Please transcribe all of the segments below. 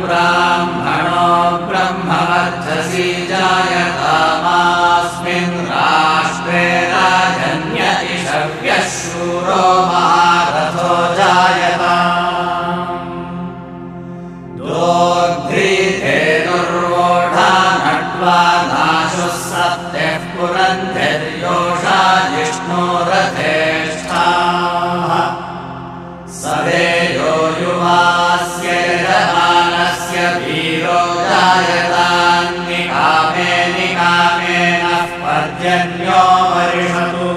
ब्राह्मणो ब्रह्मवर्चसी जायतामास्मिन् राष्ट्रे राजन्यति शव्यः शूरो महारथो जायताम् दोग्ध्रीधेनुर्वोढा नट्वा नाशुः सप्तः पुरन्धिर्योषा जिष्णोरथेष्ठाः सवेयो युवास्य यजमानस्य वीरो जायतान्निकामे निकामेन पर्जन्यो वर्षतु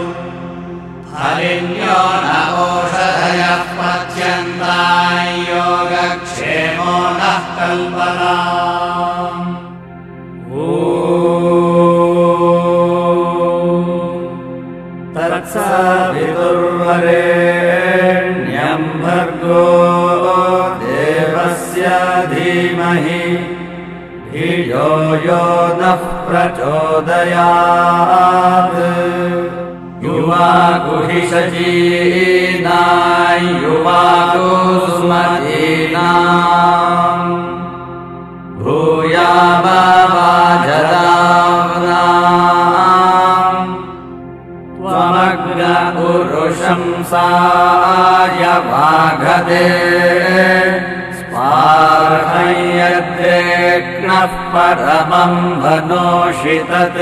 हरिण्यो न ओषधयः पच्यन्तां योगक्षेमो नः कल्पताम् तत्सवितुर्वरेण्यं भर्गो देवस्य धीमहि धियो यो नः प्रचोदयात् युवाकुहिषजीनां युवाकुसुमतीनां भूयामवाजदाम्नां त्वमग्र पुरुषंसाय वाघते स्पार्हयद्रेक्णः परमं वनोषि तत्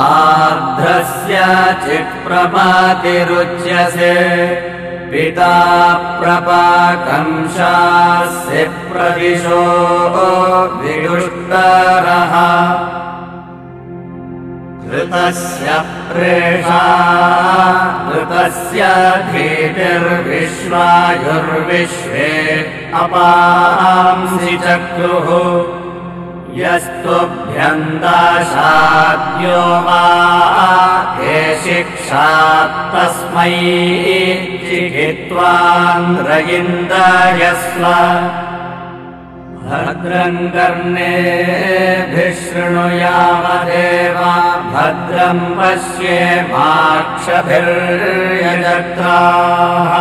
आर्द्रस्य चित्प्रमातिरुच्यसे पिता प्रपाकंशास्य प्रदिशो विदुष्टरः ऋतस्य प्रेषा ऋतस्य धीतिर्विश्वायुर्विश्वे अपांसि चक्रुः यस्तुभ्यन्दाशाद्यो मा हे शिक्षात् तस्मै चिकित्वान्द्रयिन्दयस्व भद्रं कर्णेभिः शृणुयामदेवा भद्रं पश्येमाक्षभिर्यजत्राः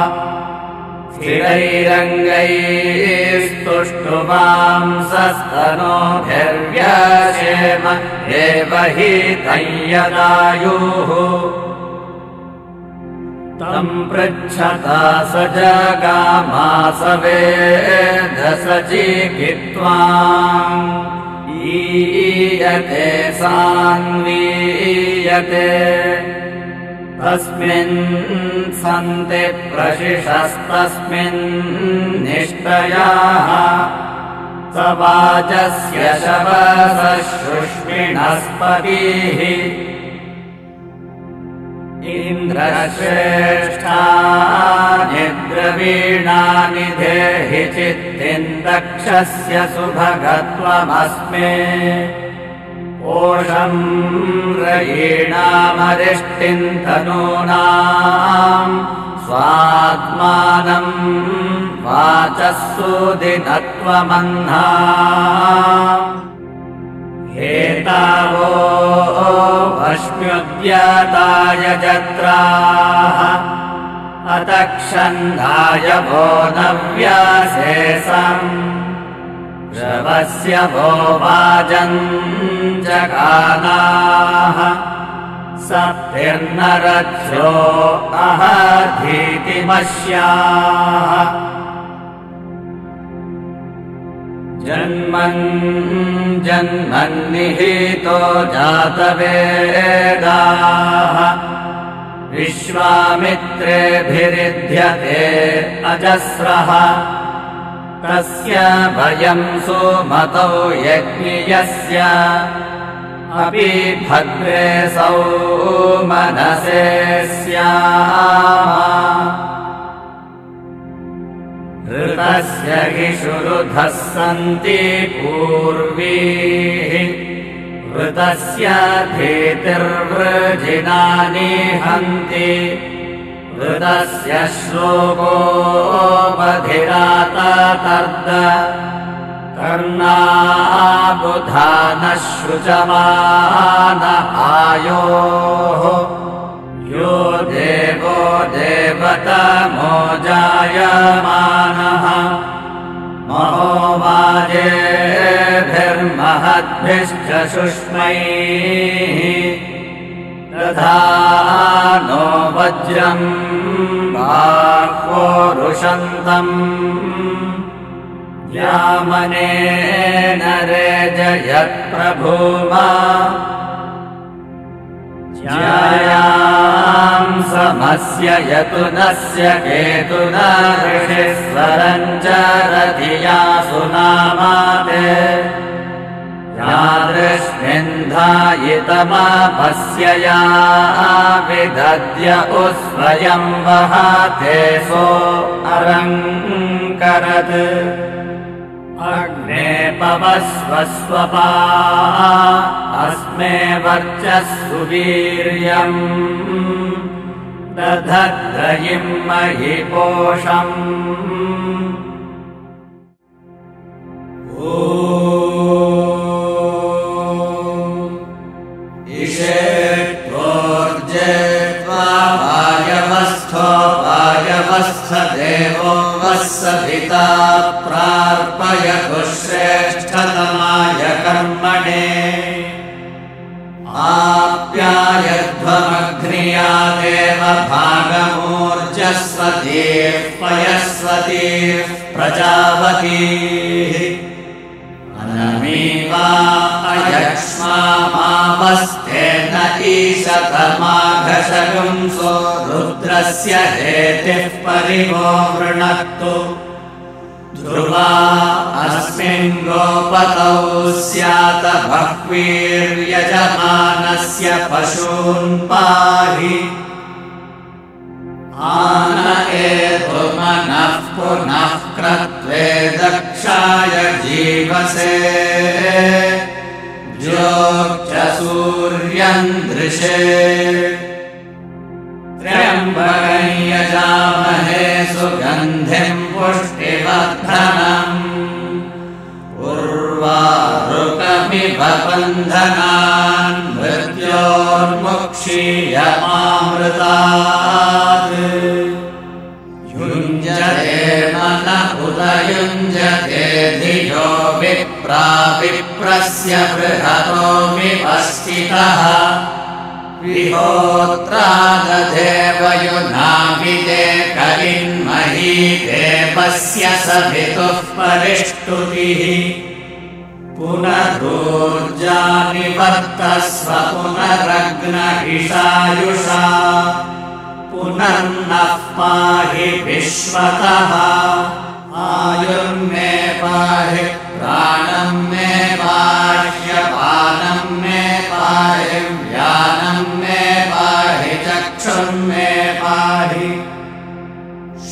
स्थिरैरङ्गैस्तुष्टुवांसस्तनोभिर्व्यशेम देवहि तय्यदायुः तं पृच्छता स जगामास वेदसचिकित्वाम् ईयते सान्वीयते तस्मिन् सन्ति प्रशिषस्तस्मिन् निष्ठयाः स वाचस्य शवसः शुष्मिणस्पतिः इन्द्रश्रेष्ठा निद्रवीणानि देहि चित्तिं दक्षस्य सुभगत्वमस्मे ओषं रयीणामरिष्टिं तनूनां स्वात्मानं वाचः सुदिनत्वमह्ना हेतावो अश्म्युद्यताय जत्राः अतक्षन्धाय वो नव्यासेसम् श्रवस्य वो वाजं जगानाः सप्तिर्नरथ्यो अहधीतिमस्याः जन्मन्निहितो जातवेदाः विश्वामित्रेभिरिध्यते अजस्रः तस्य भयं सुमतौ यज्ञियस्य अपि भद्रे सौमनसे स्याम ऋतस्य हि शुरुधः सन्ति पूर्वीः ऋतस्य धीतिर्वृजिनानि हन्ति ऋतस्य श्लोकोपधिराततर्द कर्णाबुधानः शुचमान आयोः यो देवो देवतमो जायमानः महो मद्भिश्च शुष्मैः दधानो वज्रम् बाह्वोरुषन्तम् यामनेन रेजयत्प्रभूमा ज्यायां समस्य यतुनस्य केतुना ऋषिस्वरं च रथिया सुनामाते यादृश्मिन्धायितमापस्य या विदद्य उस्वयं वहाते सो अरङ्करत् अग्ने पवस्वस्वपा अस्मे वर्चस्सु वीर्यम् दधद्रयिं महिपोषम् देवो वत्सविता प्रार्पयतु श्रेष्ठतमाय कर्मणे आप्यायध्वमघ्निया देव भागमूर्जस्वतीः पयस्वतीः प्रजापतीः अनमीवा अयक्ष्मामावस्तेन ईशतमाघशगुंसो रुद्रस्य हेतिः परिवो वृणक्तु ध्रुवा अस्मिन् गोपतौ स्यात बह्वीर्यजमानस्य पशून् पाहि आन एतुमनः पुनः क्रत्वे दक्षाय जीवसे ज्योक्ष सूर्यं दृशे त्र्यम्बकं यजामहे सुगन्धिं पुष्टिवर्धनम् उर्वारुकमिव बन्धनान् मृत्योर्मुक्षीयमामृतात् युञ्जते मन उदयुञ्जते धियो विप्रा विप्रस्य बृहतो विपश्चितः विहोत्राददेवयुनाविदे कलिन्मही देवस्य सवितुः परिष्टुतिः पुनरूर्जानिवर्तस्व पुनरग्नहिषायुषा पुनर्नः पाहि विश्वतः आयुर्मे पाहि प्राणं मे पाह्यपानं मे पाहि व्यानं मे पाहि चक्षुर्मे पाहि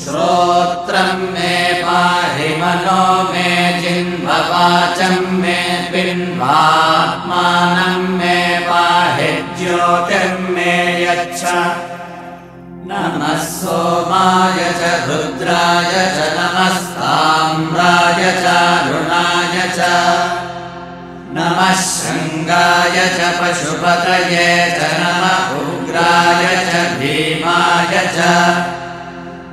श्रोत्रं मे पाहि मनो मे जिह्वाचं मे पिन्वात्मानं मे पाहि ज्योतिर्मे यच्छ नमः सोमाय च रुद्राय च नमस्ताम्राय च अरुणाय च नमः शृङ्गाय च पशुपतये च नमः उग्राय च भीमाय च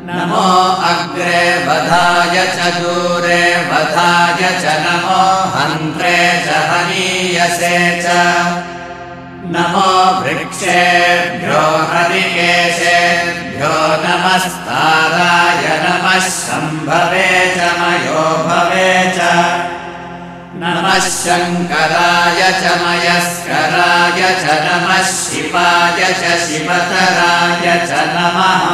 नमो अग्रे वधाय च दूरे वधाय च नमो हन्त्रे च हनीयसे च नमो वृक्षेभ्यो हरिकेशेभ्यो नमस्ताराय नमः शम्भवे च मयो भवे च नमः शङ्कराय च मयस्कराय च नमः शिवाय च शिवतराय च नमः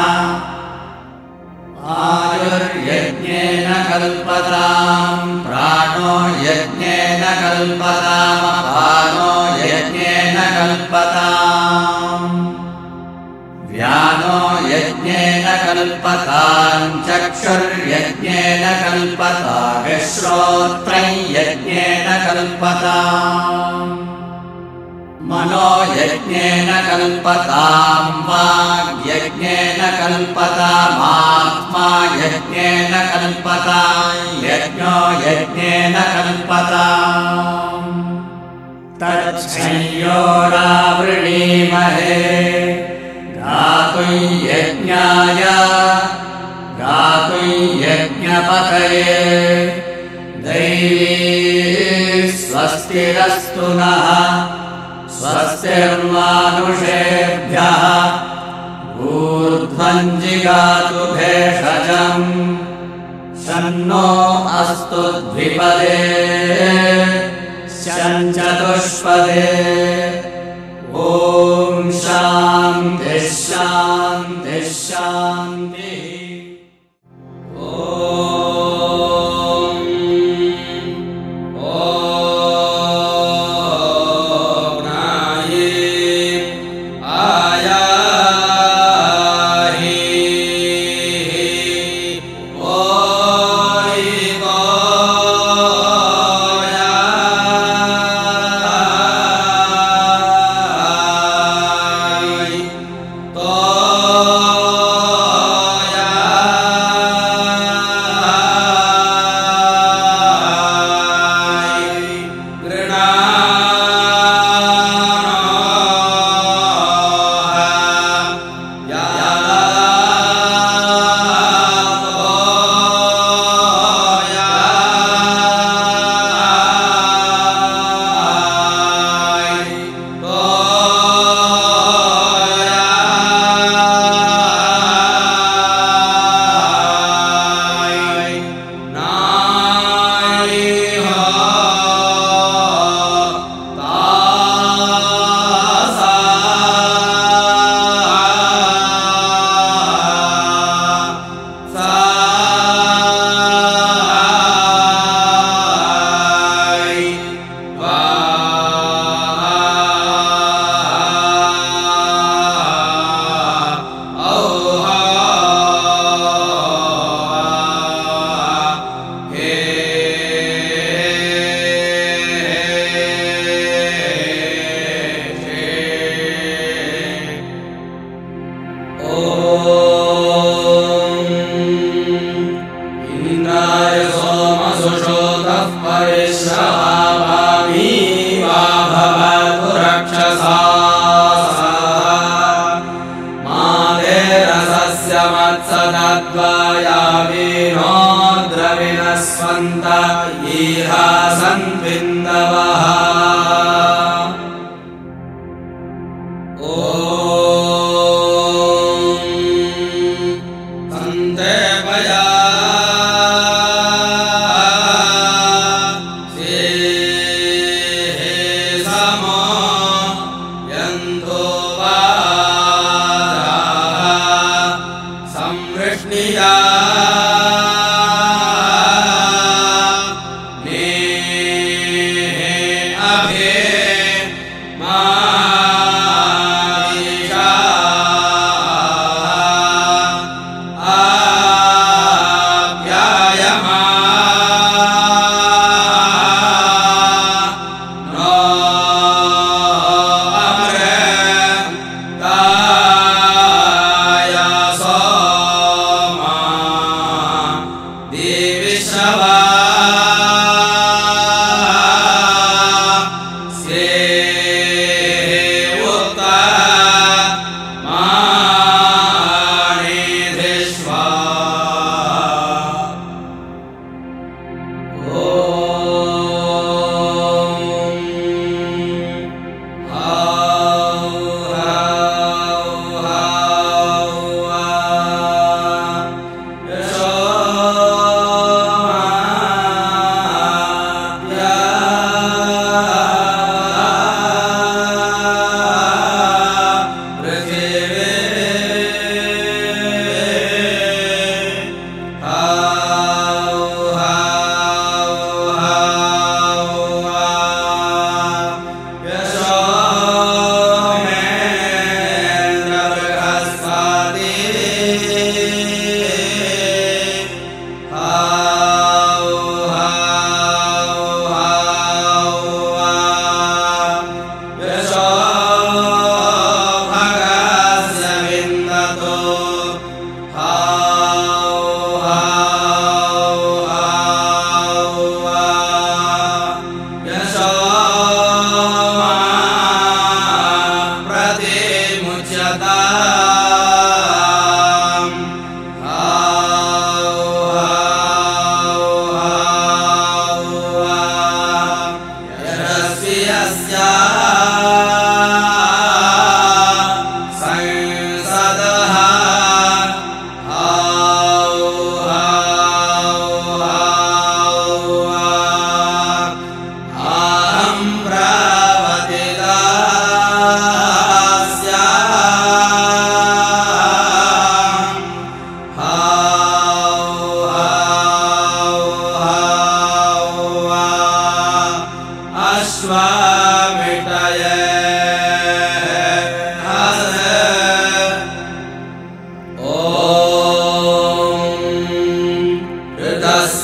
आयुर्यज्ञेन कल्पताम् प्राणो यज्ञेन कल्पताम् अपानो यज्ञेन कल्पताम् व्यानो यज्ञेन कल्पताम् चक्षुर्यज्ञेन कल्पताम् श्रोत्रं यज्ञेन कल्पताम् मनो यज्ञेन कल्पताम् वाग्यज्ञेन कल्पतामात्मा यज्ञेन कल्पताम् यज्ञो यज्ञेन कल्पताम् तच्छंयोरावृणीमहे गातुं यज्ञाय गातुं यज्ञपतये दैवी स्वस्ति स्वस्तिरस्तु नः स्वस्तिर्मानुषेभ्यः ऊर्ध्वं जिगातु भेषजम् शन्नो अस्तु द्विपदे शञ्चतुष्पदे ॐ शान्तिः शान्तिः शान्तिः Swami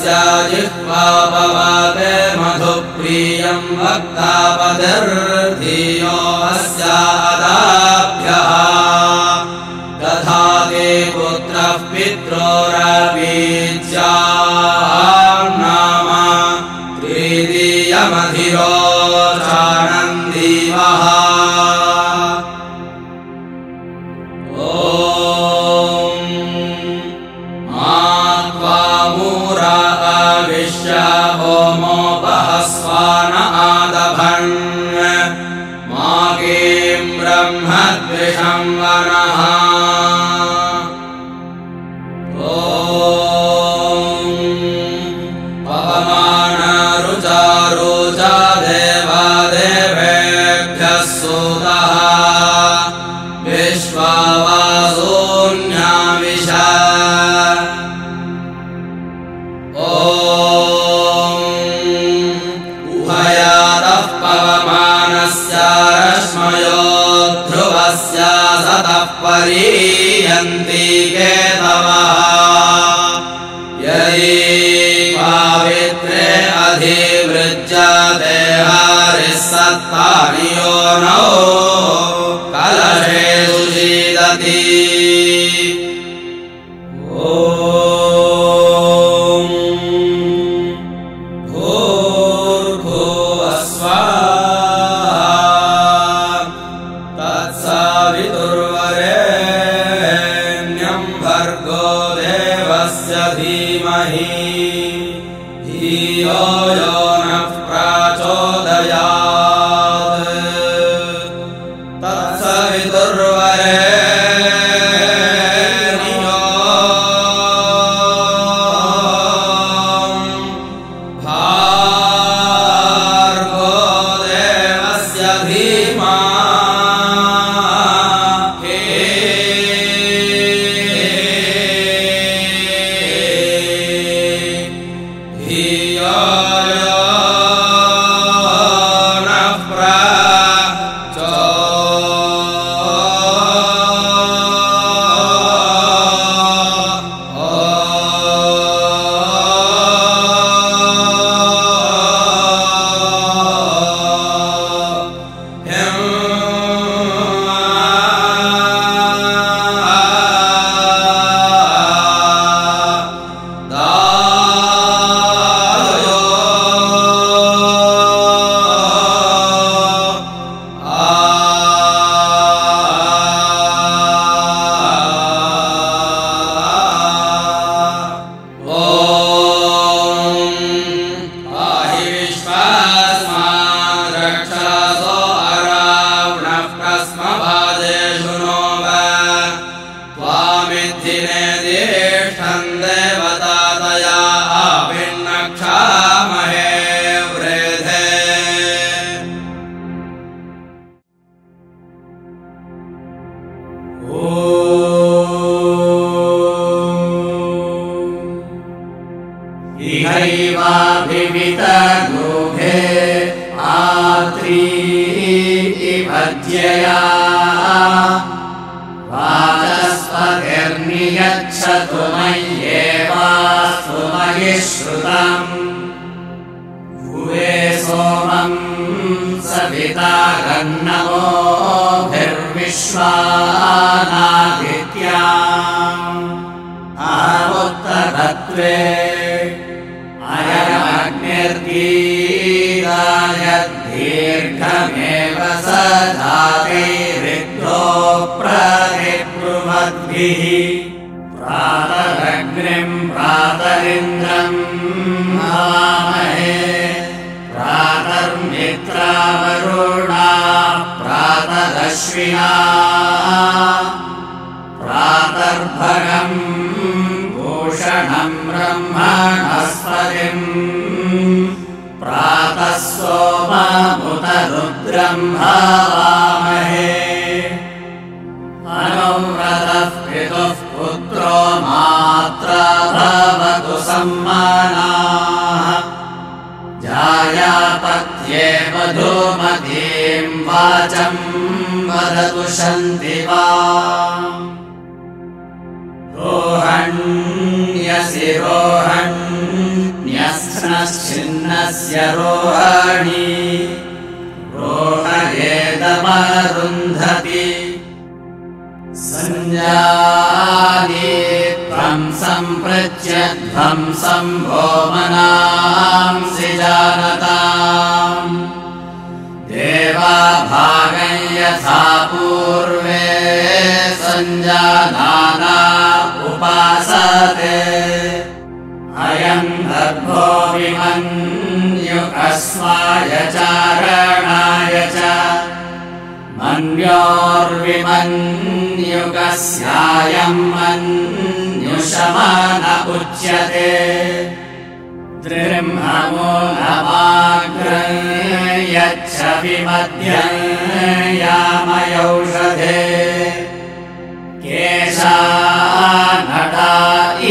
जिह्वा पवते मधुप्रियं वक्तापतिर्धियो अस्यादाभ्यः दधाते पुत्रः पित्रोरबीज्यान्नाम तृतीयमधिरोचानन्दीवः होमोपहस्वान आदभन् मागीं ब्रह्मद्विषं वनः ॐ पवमानरुचा देवादेवेभ्यः सुतः विश्वावासोऽन्याविश रश्मयो ध्रुवस्य सतः परीयन्ति केतवः यदि पावित्रे अधिवृज्यते हरिः सत्तानि यो नौ कलशे सुषीदति धियो यो नः प्रचोदयात् तत्सवितुर्वरेण्यो भार्गो देवस्य धीमहि इहैवाभिवितगोघे आत्री भज्यया वाचस्पतिर्नियच्छतु मय्येवास्तु मयि श्रुतम् भुवे सोमं सविता गन्नमोभिर्विश्वानादित्या अहमुत्तरत्वे अयमग्निर्गीरायद्दीर्घमेव स जातैरिद्धो प्रतिब्रुवद्भिः प्रातरग्निं प्रातरिन्द्रं हवामहे प्रातर्मित्रावरुणा प्रातरश्विना प्रातर्भगम् भूषणं ब्रह्मणस्पतिम् प्रातः सोममुत भावामहे अनुव्रतः पितुः पुत्रो मात्रा भवतु सम्मानाः जायापत्ये मधुमतीं वाचं वदतु शन्तिवा रोहण्यसि रोहन् छिन्नश्चिन्नस्य रोहिणी रोहयेदमरुन्धति सञ्जानी त्वं सम्पृच्य ध्वंसं भोमनांसि जानताम् देवा भागं यथा पूर्वे सञ्जानाना उपासते अयं दर्भो विमन्युकस्वाय चारणाय च मन्योर्विमन्युकस्यायं मन्युशमन उच्यते दृह्ममो नमाग्रं यच्छ विमध्यं यामयौषधे केशानटा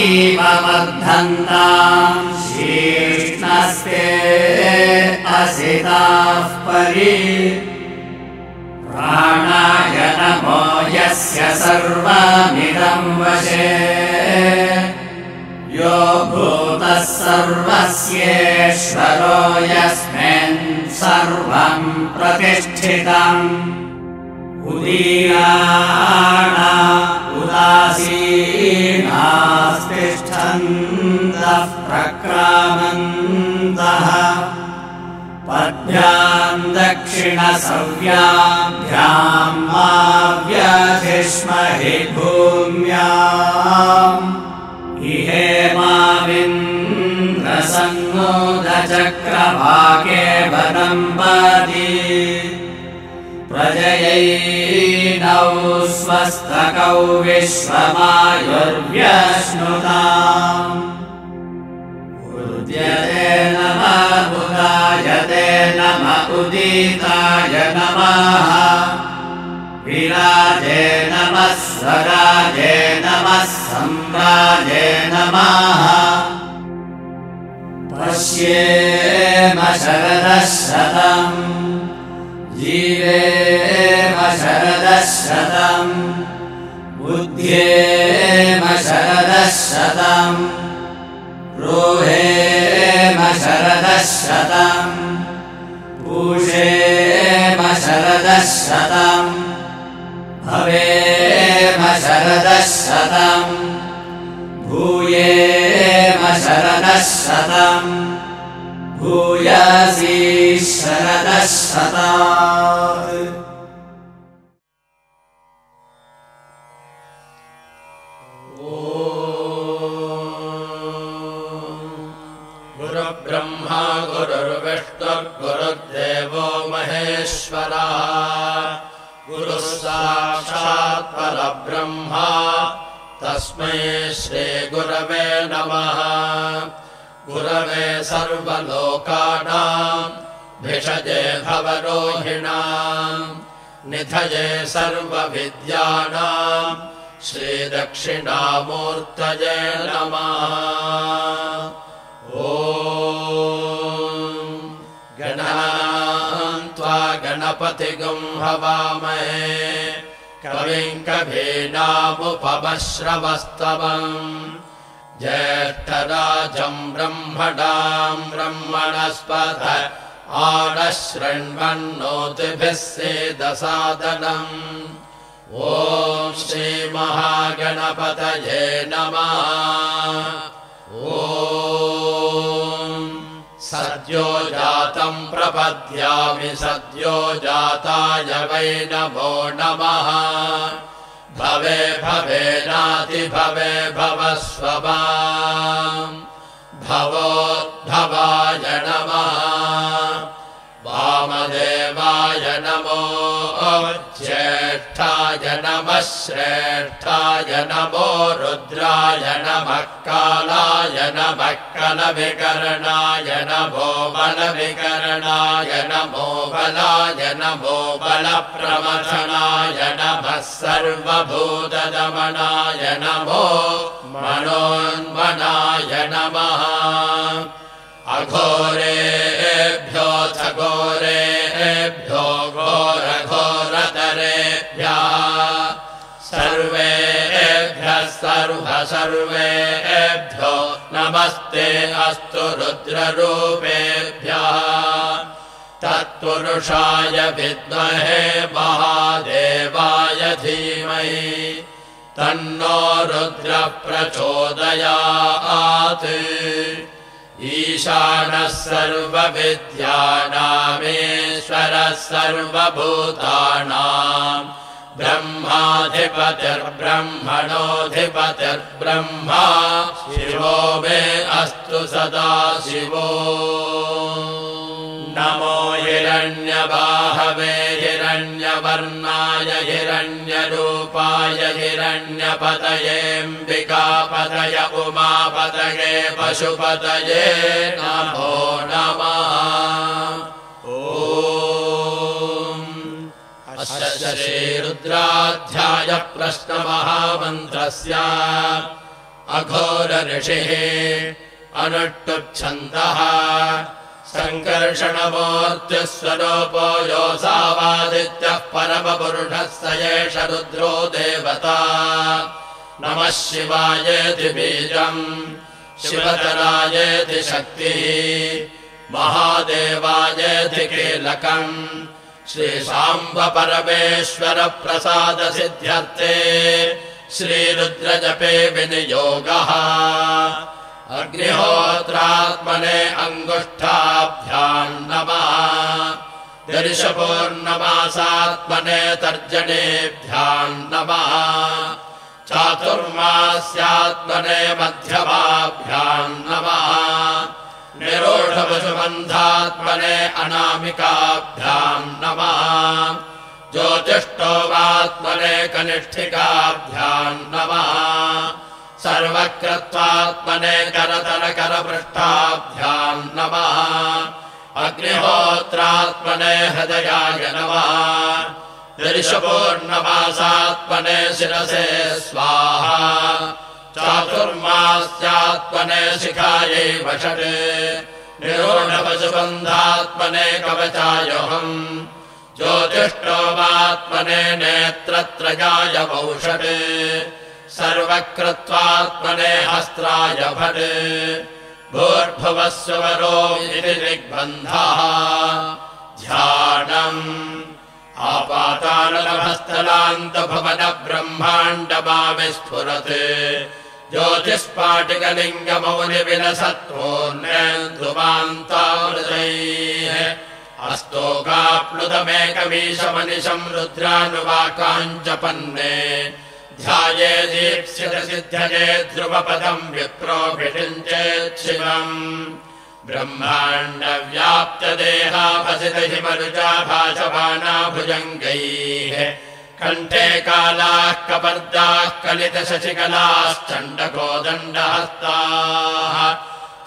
इव वर्धन्तां शीर्ष्णस्ते असिताः परि प्राणाय नमो यस्य सर्वमिदं वशे यो भूतः सर्वस्येश्वरो यस्मिन् सर्वं प्रतिष्ठितम् उदीराणा उदासीनास्तिष्ठन्तः प्रक्रामन्तः पद्भ्यां दक्षिणसव्याभ्यां मा व्यधिष्महि भूम्याम् इहेमाविन्द्रसन्नोदचक्रवाके वदम्पति प्रजयैनौ स्वस्तकौ विश्वमायुर्व्यश्नुताम् उद्यते नमः उदायते नमः उदिताय नमः विराजे नमः स्वराजे नमः सम्राजे नमः पश्येम शरदः शतम् जीवेम शरदः शतम् बुद्ध्येम शरदः शतम् रोहेम शरदः शतम् पूषेम शरदः शतम् भवेम शरदः शतम् भूयेम शरदः शतम् भूयसी शरदः शतात् गुरुर्ब्रह्मा गुरुर्विष्णुर्गुरुर्देवो महेश्वरः गुरुः साक्षात् परब्रह्मा तस्मै श्रीगुरवे नमः गुरवे सर्वलोकानां भिषजे भवरोहिणां निधये सर्वविद्यानां श्रीदक्षिणामूर्तये नमः ॐ गणान्त्वा गणपतिगं हवामहे कविं कवीनामुपमश्रवस्तमम् ज्येष्ठराजं ब्रह्मणां ब्रह्मणस्पत आनशृण्वन्नोतिभिः सेदसादनम् ॐ श्रीमहागणपतये नमः ॐ सद्यो जातं प्रपद्यामि सद्यो जाताय वै नमो नमः भवे भवेनाति भवे भवस्वमाम् भवोद्भवाय नमः वामदेवाय नमो ज्येष्ठाय नमः श्रेष्ठाय नमो रुद्राय नमः कालाय नमः कलविकरणाय नमो बलविकरणाय नमो बलाय नमो बलप्रमथनाय नमः सर्वभूतदमनाय नमो मनोन्मनाय नमः अघोरेभ्योऽथ घोरेभ्यो घोरघोरतरेभ्यः सर्वेभ्यः सर्वेभ्यो नमस्ते अस्तु रुद्ररूपेभ्यः तत्पुरुषाय विद्महे महादेवाय धीमहि तन्नो रुद्रः प्रचोदयात् ईशानः सर्वविद्यानामीश्वरः सर्वभूतानां ब्रह्माधिपतिर्ब्रह्मणोऽधिपतिर्ब्रह्मा शिवो मे अस्तु सदा शिवो नमो हिरण्यबाहवे हिरण्यवर्णाय हिरण्यरूपाय हिरण्यपतयेऽम्बिकापतय उमापतये पशुपतये नमो नमः अस्य श्रीरुद्राध्याय प्रश्नमहामन्त्रस्य अघोर ऋषिः अनुष्टुप्छन्दः सङ्कर्षणमूर्तिस्वरूपो योऽसावादित्यः परमपुरुषः स एष रुद्रो देवता नमः शिवायेति बीजम् शिवतरायेति शक्तिः महादेवायेति कीलकम् श्रीशाम्ब परमेश्वर प्रसाद सिद्ध्यर्थे श्रीरुद्रजपे विनियोगः अग्निहोत्रात्मने अंगुष्ठाभ्याम् नमः दर्शपूर्णमासात्मने तर्जनेभ्याम् नमः चातुर्मास्यात्मने मध्यमाभ्याम् नमः निरूढवसुबन्धात्मने अनामिकाभ्याम् नमः ज्योतिष्ठोमात्मने कनिष्ठिकाभ्याम् नमः सर्वकृत्वात्मने करतलकरपृष्ठाभ्याम् नमः अग्निहोत्रात्मने हृदयाय नमः दर्शपूर्णमासात्मने शिरसे स्वाहा चातुर्मास्यात्मने शिखायै वषट् निरूढवसुबन्धात्मने कवचायोऽहम् ज्योतिष्ठोमात्मने नेत्रत्रयाय वौषट् सर्वकृत्वात्मने हस्त्राय भट् भूर्भुवः स्वरो इति दिग्बन्धः ध्यानम् आपातालनभस्थलान्तभवन ब्रह्माण्डमाविस्फुरत् ज्योतिष्पाटिकलिङ्गमौलिविलसत्त्वोन्नेन्दुमान्तामृतैः अस्तोकाप्लुतमेकमीशमनिशम् रुद्रानुवाकाञ्चपन्ने ध्याये दीप्सितसिद्धये ध्रुवपदम् विप्रोभिषिञ्चेत् शिवम् ब्रह्माण्डव्याप्तदेहाभसितहिमरुचा भासमाना भुजङ्गैः कण्ठे कालाः कपर्दाः कलितशशिकलाश्चण्डकोदण्डहस्ताः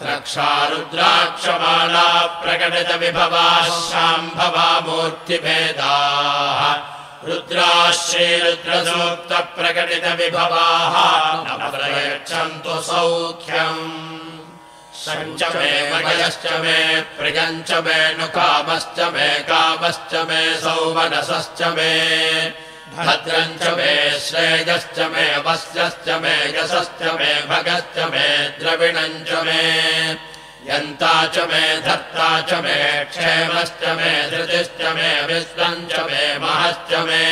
त्रक्षा रुद्राक्षमाला प्रकटितविभवाः शाम्भवा मूर्तिभेदाः रुद्राः श्रीरुद्रसूक्तप्रकटितविभवाः न प्रयच्छन्तु सौख्यम् सञ्च मे मयश्च मे प्रियञ्च मे नुकामश्च मे कामश्च मे सौमनसश्च मे भद्रञ्च मे श्रेयश्च मे वस्यश्च मे यशश्च मे भगश्च मे द्रविणञ्च मे यन्ता च मे धर्ता च मे क्षेमश्च मे धृतिश्च मे विश्वञ्च मे महश्च मे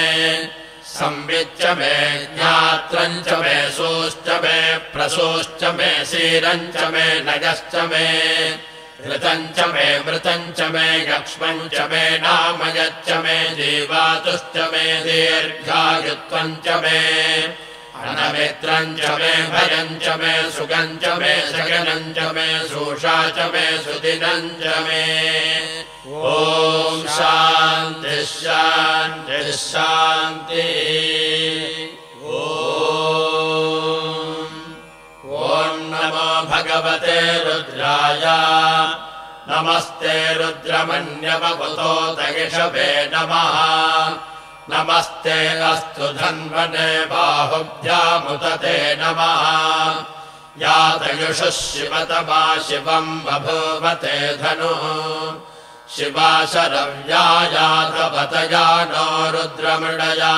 संविच्च मे ज्ञात्रञ्च मे सोश्च मे प्रसोश्च मे सीरञ्च मे नयश्च मे घृतञ्च मे मृतञ्च मे यक्ष्मञ्च मे नामयच्च मे जीवातुश्च मे दीर्घायुत्वञ्च मे अनमित्रञ्च मे भयञ्च मे सुगञ्च मे सगनञ्च मे सूषा च मे सुदिनञ्च मे ॐ शान्तिः शान्तिः शान्तिः ॐ नमो भगवते रुद्राय नमस्ते रुद्रमन्यवपुतोतयिषवे नमः नमस्ते अस्तु धन्वने बाहुभ्यामुदते नमः यातयुषुः शिवतमा शिवम् बभूवते धनुः शिवा शरव्या यातवतया नो रुद्रमृडया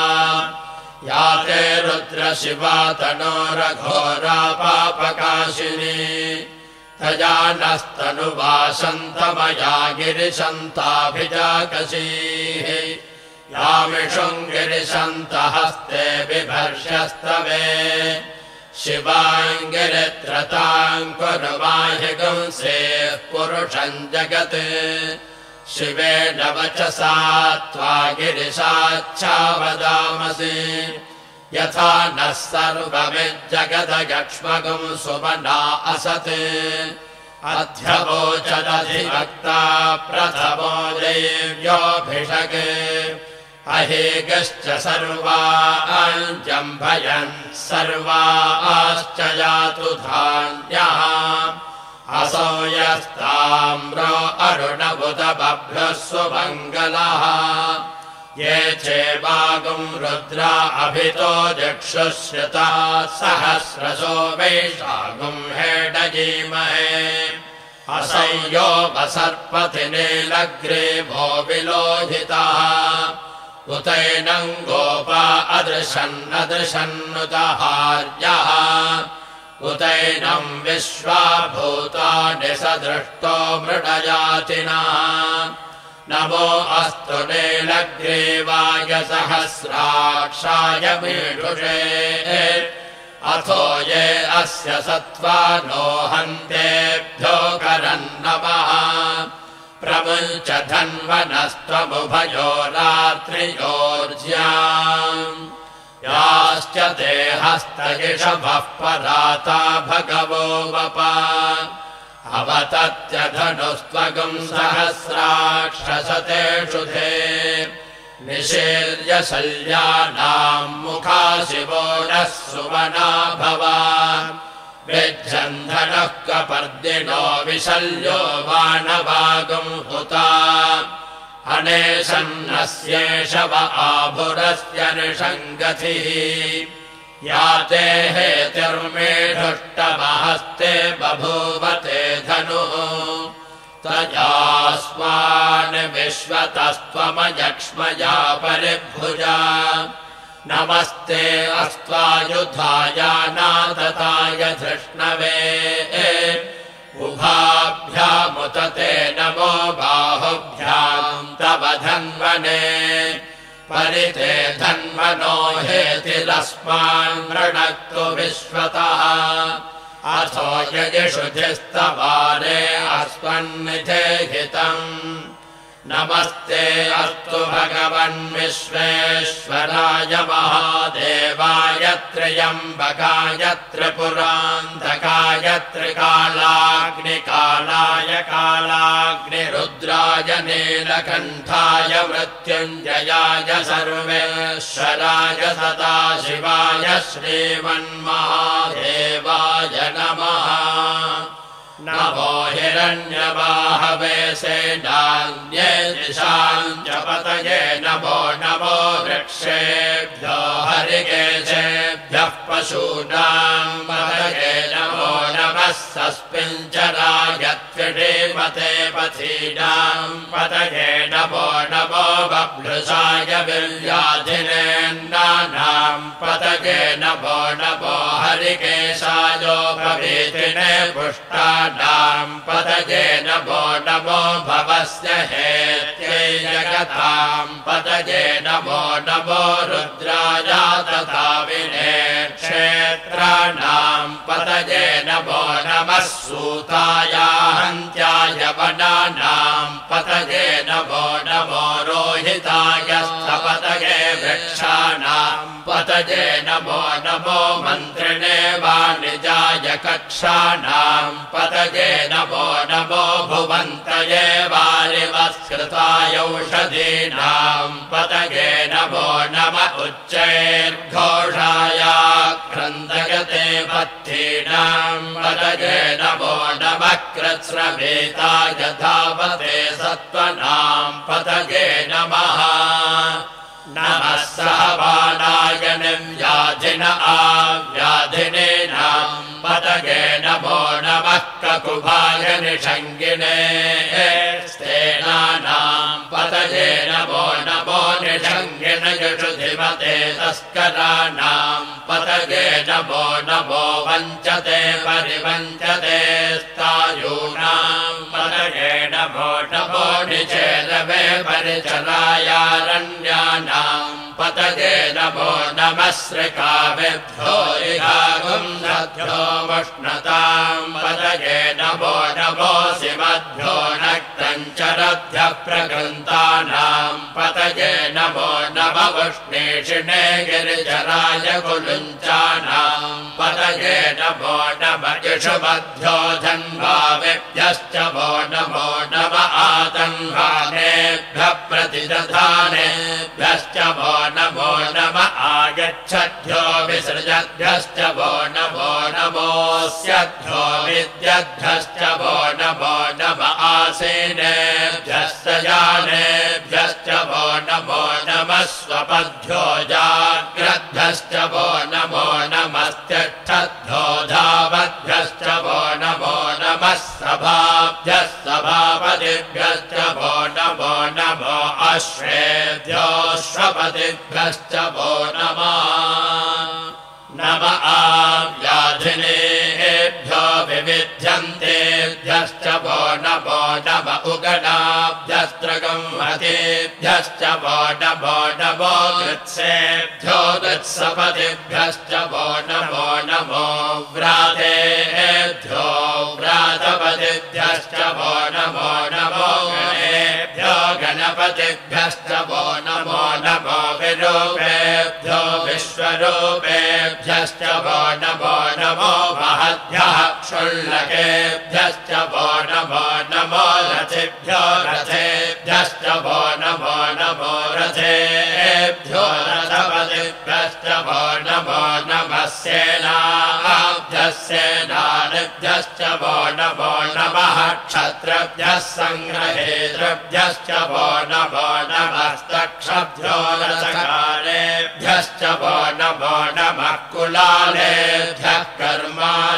या ते रुद्रशिवा तनोरघोरा पापकाशिनी तजानस्तनुवासन्तमया गिरिशन्ताभिजाकसीः यामिषुङ्गिरिशन्तहस्ते बिभर्षस्तवे शिवाङ्गिरित्रताम् कुर्माहिगुंसेः पुरुषम् जगत् शिवेन वचसा त्वा गिरिशाच्छा वदामसि यथा नः सर्वमिज्जगदयक्ष्मगुं सुमना असत् अध्यवोचदधिभक्ता प्रथमो देव्योऽभिषक् अहेगश्च सर्वाञ्जम्भयन् सर्वाश्च यातु धान्यः असौ यस्ताम्रो अरुणबुधबभ्रः सुमङ्गलः ये चेवागुं रुद्रा अभितो दिक्षुश्रिता सहस्रशो वैशागुं हेडजीमहे असंयो वसर्पति नीलग्रीवो विलोहितः उतैनं गोपा अदृशन्नदृशन्नुतहार्यः उतैनं विश्वाभूतानि सदृष्टो मृडयातिनः नमो अस्तु नीलग्रीवाय सहस्राक्षाय मीढुषे अथो ये अस्य सत्त्वानो हन्तेभ्यो करन्नमः प्रमुञ्च धन्वनस्त्वमुभयो रात्रियोर्ज्याम् याश्च ते हस्तयिषभः पराता भगवो वपा अवतत्यधनुस्त्वगुं सहस्राक्षसतेषु ते निषेर्य शल्यानाम् मुखा शिवो नः सुमना भवा विज्जन्धनः कपर्दिनो विशल्यो बाणवागुं हुता अनेशन्नस्येषव आभुरस्य निषङ्गतिः या ते हेतिर्मेढुष्टमहस्ते बभूवते धनुः तयास्मान् विश्वतस्त्वमयक्ष्मया परिभुजा नमस्ते अस्त्वायुधाय नातताय धृष्णवे उभाभ्यामुतते नमो बाहुभ्याम् तव धन्वने परिते धन्वनो हेतिरस्मान् मृणक्तु विश्वतः अथो यजिषुधिस्तवारे अस्मन्निधे हितम् नमस्ते अस्तु भगवन् विश्वेश्वराय महादेवाय त्र्यम्बकाय त्रिपुरान्धकाय त्रिकालाग्निकालाय कालाग्निरुद्राय नीलकण्ठाय मृत्युञ्जयाय सर्वेश्वराय सदाशिवाय श्रीमन्महादेवाय नमः नमो हिरण्यबाहवे सेनान्ये दिशाम् च पतये नमो नमो वृक्षेभ्यो हरिकेशेभ्यः पशूनाम् पतये नमो नमः सस्मिञ्चराय त्रिडेमते पथीनाम् पतये नमो नमो बभ्रुषाय विल्याधिनेन्नानाम् पतये नमो नमो हरिकेशायोपवीतिने पुष्टानाम् पतये नमो नमो भवस्य हेत्यै जगताम् पतये नमो नमो रुद्राय तथा विने क्षेत्राणाम् पतये नमो नमः सूताय हन्त्याय वनानाम् पतये नमो नमो रोहिताय स्थपतये वृक्षाणाम् पतये नमो नमो मन्त्रिणे वाणिजाय कक्षाणाम् पतये नमो नमो भुवन्तये वारिवस्कृताय औषधीनाम् पतये नमो नम उच्चैर्घोषाय क्रन्दयते पत्थीनाम् पतये नमो नमः कृत्स्रवेताय धावते सत्त्वनाम् पतये नमः नमः सहबाणाय व्याधिन आव्याधिनेनाम् पतये नमो नमः ककुभाय निषङ्गिने स्तेनानाम् पतये नमो नमो निषङ्गिन यशुधिमते तस्कराणाम् पतये नमो नमो वञ्चते परिवञ्चते स्थायूनाम् पतये नमो नमो निचेदवे परिचरायारण्यानाम् पतये नमो नमः श्रिकावेभ्यो इहागुंधभ्यो मुष्णताम् पतये नमो नमोऽसिमद्भ्यो नक्तञ्चरभ्यः प्रकृन्तानाम् पतये नमो नम उष्णेषिणे गिरिचराय कुलुञ्चानाम् पतये नमो नम इषुमद्भ्यो धन्वावेभ्यश्च वो नमो नम आतन्वानेभ्यः प्रतिदधानेभ्यश्च वो नमो नम आगच्छद्भ्यो विसृजद्भ्यश्च वो नमो नमोऽस्यद्भ्यो विद्यद्भ्यश्च वो नमो नम आसीनेभ्यश्च यानेभ्यश्च वो नमो नमः स्वपद्भ्यो जाग्रद्भ्यश्च वो नमो नमस्तिष्ठद्भ्यो धावद्भ्यश्च वो नमो नमः सभाभ्यः सभापतिभ्यश्च वो नमो नमो अश्वेभ्यो श्वपतिभ्यश्च वो नमः नम आव्याधिनेभ्यो विविध्यन्तेभ्यश्च वो नमो नम उगणाभ्यस्त्रगंहतेभ्यश्च वो नमो नमो कृत्सेभ्यो कृत्सपतिभ्यश्च वो नमो नमो व्रातेभ्यो व्रातपतिभ्यश्च वो नमो नमो गणेभ्यो गणपतिभ्यश्च वो नमो नमो विरूपेभ्यो विश्वरूपेभ्यश्च वो नमो नमो महद्भ्यः क्षुल्लकेभ्यश्च वो नमो नमो रथेभ्यो रथेभ्यश्च वो नमो नमो रथेभ्यो रथपतिभ्यश्च वो नमो नमः सेनाभ्यः सेनानिभ्यश्च वो नमो नमः क्षत्रभ्यः सङ्ग्रहेतृभ्यश्च वो नमो नमस्तक्षभ्यो रथकारेभ्यश्च वो नमो नमः कुलालेभ्यः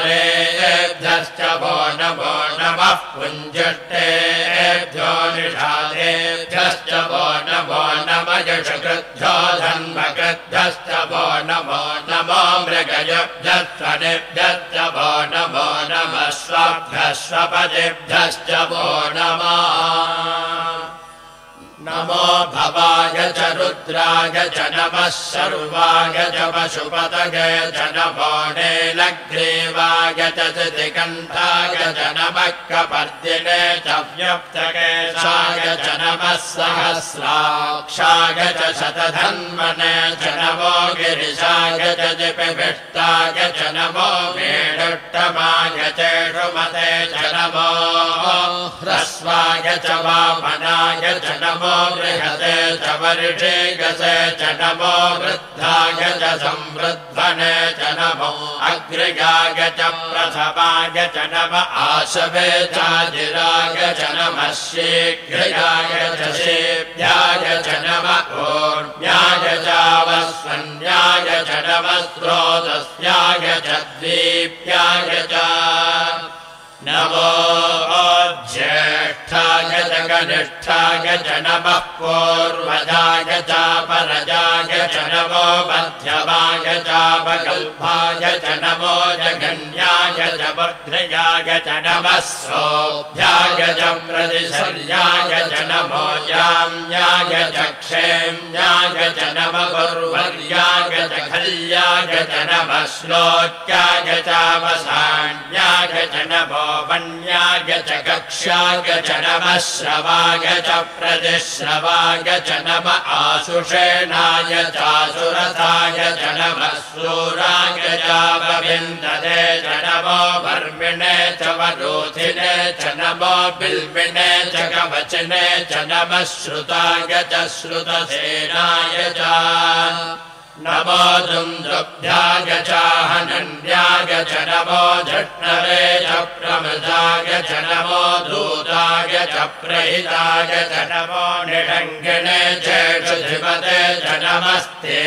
कर्मारेभ्यश्च वो नमो नमः पुञ्जष्टेभ्यो निषादेभ्यश्च वो नमो नमः यशकृभ्यो धन्वकृभ्यश्च वो नमो नमो मृगजभ्यः स्वनेभ्यश्च वो नमो नमः स्वाभ्यः स्वपतिभ्यश्च वो नमः नमो भवाय च रुद्राय च नमः सर्वाय च पशुपतये च नमो नीलग्रीवाय च चितिकण्ठाय च नमः कपर्दिने च व्यप्तकेशाय च नमः सहस्राक्षाय च शतधन्वने च नमो गिरिशाय च जिपिभिष्टाय च नमो वेणुट्टमाय चेषुमते च नमो ह्रस्वाय च वामनाय च नमो बृहते च वर्षे गसे च नमो वृद्धाय च संवृद्धने च नमो अग्रगाय च प्रथमाय च नम आशवे चाजिराय च नमः शीघ्रयाय च शेभ्याय च नम ऊर्म्याय चावस्वन्याय च नमः स्रोतस्याय च द्वीप्याय च नमो ज्येष्ठाय च कनिष्ठाय च नमः पूर्वजाय चापरजाय च नमो मध्यमाय चापकल्पाय च नमो जगन्याय च भद्रयाय च नमः सोभ्याय च प्रतिशर्याय च नमो याम्याय च क्षेम्याय च नमः गुर्वर्याय च खल्याय च नमः श्लोक्याय चावसान्याय च नमो वन्याय च कक्ष्याय च नमः श्रवाय च प्रतिश्रवाय च नमः आशुषेणाय चासुरथाय च नमः शूराय चापविन्दते च नमो वर्मिणे च वरोधिने च नमो बिल्विने च कवचने च नमः श्रुताय च श्रुतसेनाय च नमो दुन्दुभ्याय च हनन्याय च नमो झट्नवे च प्रमदाय च नमो दूताय च प्रहिताय च नमो निषङ्गिणे चेषुधिपते च नमस्ते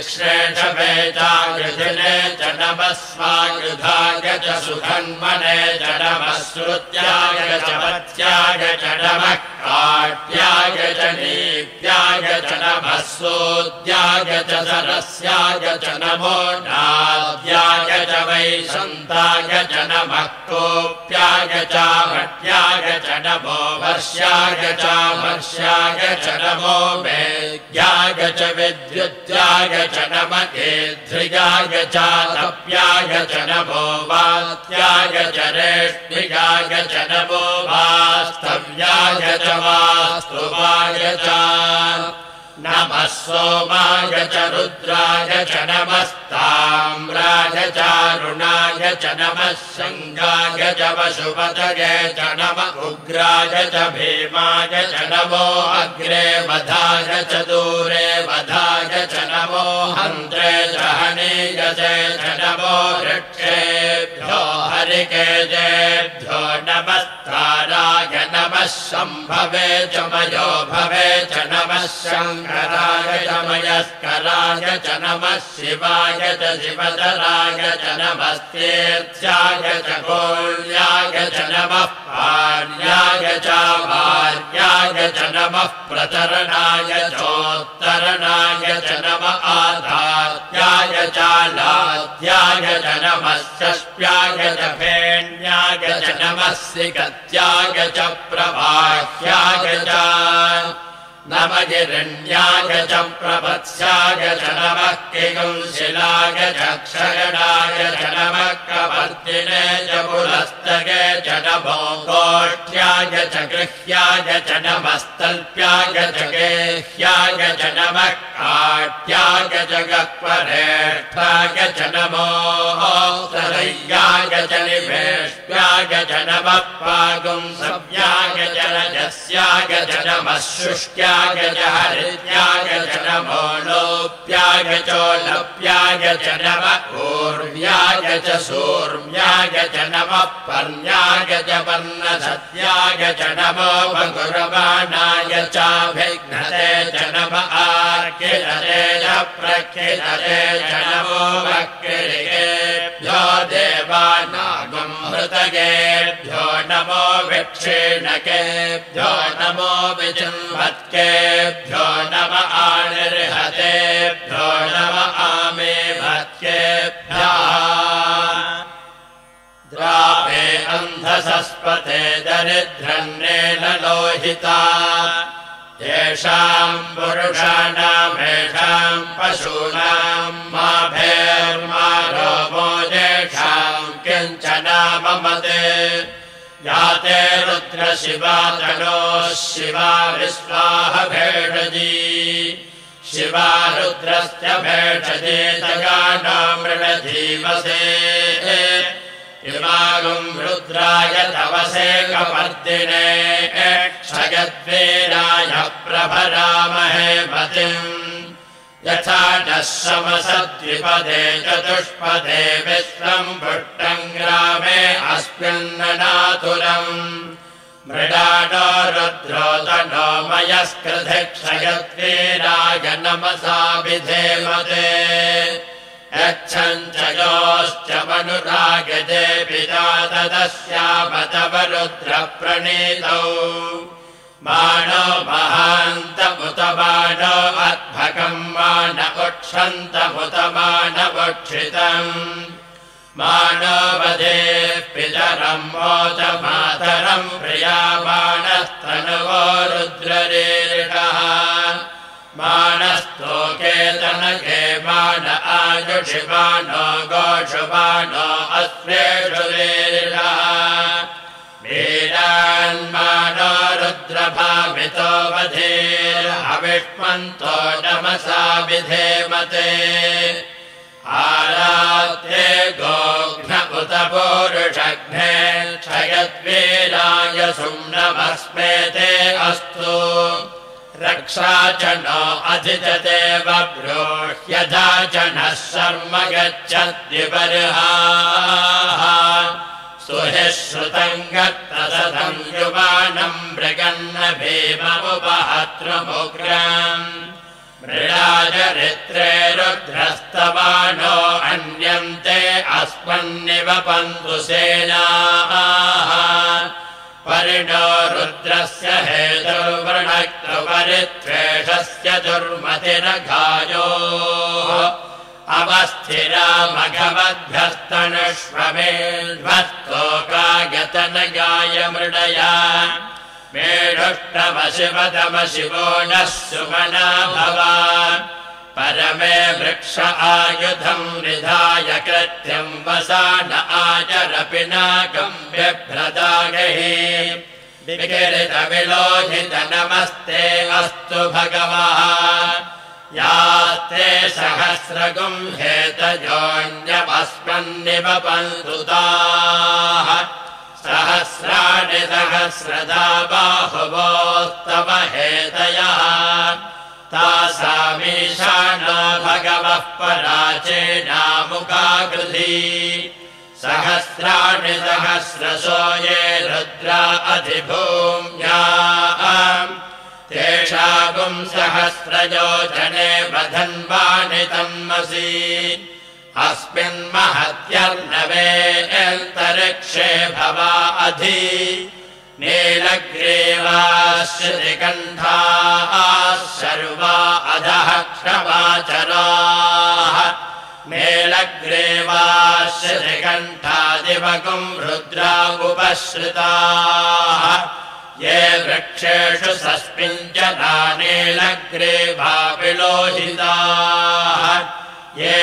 श्रेषभे चागृधिने च नमः स्वागृधाय च सुधन्वने च नमः श्रुत्याय च पत्याय च नमः काट्याय च नीप्याय च नमः सोद्याय च सरस्याय च नमो नाद्याय च वैशन्ताय च नमः कोप्याय च भट्याय च नमो वर्ष्याय च वर्ष्याय च नमो वेद्याय च विद्युत्याय च नमः केध्रियाय च तप्याय च नमो वात्याय च रेष्मियाय च नमो वास्तव्याय च वास्तुवाय च नमः सोमाय च रुद्राय च नमस्ताम्राय च अरुणाय च नमः शङ्गाय च पशुपतये च नमः उग्राय च भीमाय च नमो अग्रे वधाय च दूरे वधाय च नमो हन्त्रे च हनीयसे च नमो वृक्षेभ्यो हरिकेजेभ्यो नमस्ताराय नमः शम्भवे च मयो भवे च नमः शङ्कराय च मयस्कराय च नमः शिवाय च शिवधराय च नमस्तीर्थ्याय च कोल्याय च नमः पार्याय च भार्याय च नमः प्रतरणाय चोत्तरणाय च नमः आधात्याय च लात्याय च नमः षष्ट्याय च फेण्याय च नमः सिकत्याय च प्रवाह्याय च नमः गिरण्याय च प्रपत्स्याय च नमः किगुंशिलाय च क्षयणाय च नमः कपर्दिने च पुलस्तगे च नमो गोष्ठ्याय च गृह्याय च नमस्तल्प्याय च गेह्याय च नमः काट्याय च गह्वरेष्ठाय च नमो तरय्याय च निवेष्ट्याय च नमः पागुंसव्याय च रजस्याय च नमः शुष्क्याय च हरित्याय च नमो लोप्याय चोलप्याय च नमः ऊर्व्याय च सूर्व्याय च नमः पर्ण्याय च पर्णसत्याय च नमो भगुरबाणाय चाभिघ्नते च नमः आर्किलते च प्रखिलते च नमो वक्रिकेभ्यो देवानागुंहृतगेभ्यो नमो विक्षीणकेभ्यो नमो विचिन्वत्केभ्यो नमः आनिर्हतेभ्यो नमः आमेभत्केभ्यः द्रापे अन्धसस्पते दरिद्रन्नेन लोहिता येषाम् पुरुषाणामेषाम् पशूनाम् माभेर्मा रोमो येषाम् किञ्चनाममते याते रुद्र शिवा तनोः शिवा विश्वाह भेषजी शिवा रुद्रस्य भेषजे तगानो मृडधीमसे इमागुम् रुद्राय तवसे कपर्दिने क्षयद्वीराय प्रभरामहे मतिम् यथा नः समसद्विपदे चतुष्पदे विश्वम् पुष्टम् ग्रामे अस्मिन्ननातुरम् मृडानो रुद्रो तनो मयस्कृधि क्षयद्वीराय नमसा विधेमते यच्छञ्च योश्च मनुरागजे पिता तदस्याम तव रुद्रप्रणीतौ मानो महान्तमुत मानो अद्भकम् मान उक्षन्तमुत मानवक्षितम् मानो वदेः पितरम् मोच मातरम् प्रियामाणस्तनुवो रुद्ररीरिषः मानस्तोके तनके मान आयुषि मानो गोषु मानो अश्वेषु रीरिषः वीरान्मानो रुद्रभामितो वधीर्हविष्मन्तो नमसा विधेमते आराध्ये गोघ्न उत पूरुषघ्ने क्षयद्वीराय सुम्नमस्मेते अस्तु रक्षा च नो अधिजते बभ्रूह्यधा च नः शर्म गच्छद्विबर्हाः हि श्रुतम् गत्तसदम् युवानम् मृगन्न भीममुपहतृमुग्रम् मृडाचरित्रे रुद्रस्तवानो अन्यन्ते अस्मन्निवपन्तु सेनाः परिणो रुद्रस्य हेतुर्वृणक्तुपरित्वेषस्य दुर्मतिरघायोः अवस्थिरामघवद्भ्यस्तनुष्वमेध्वस्तोकागतनगाय मृडया मेढुष्टमशिवतमशिवो नः सुमना भव परमे वृक्ष आयुधम् निधाय कृत्यम् वसान आचरपि नाकम् बिभ्रदागहि विकिरितविलोहित नमस्ते अस्तु भगवः यास्ते सहस्रगुम् हेतयोऽन्यमस्मन्निवपन्तु ताः सहस्राणि सहस्रदा बाहुवोस्तव हेतयः तासामीशानो भगवः पराचेनामुखाकृधी सहस्राणि सहस्रशो ये रुद्रा अधिभूम्या तेषागुम् सहस्रयोजने बधन्वानि तन्मसि अस्मिन्महत्यर्णवे अन्तरिक्षे भवा अधि नीलग्रीवाश्रिकण्ठाः सर्वा अधः क्षमाचराः नीलग्रीवाश्रिकण्ठादिवगुम् रुद्रा उपश्रिताः ये वृक्षेषु सस्मिञ्जना नीलग्रीवा विलोहिताः ये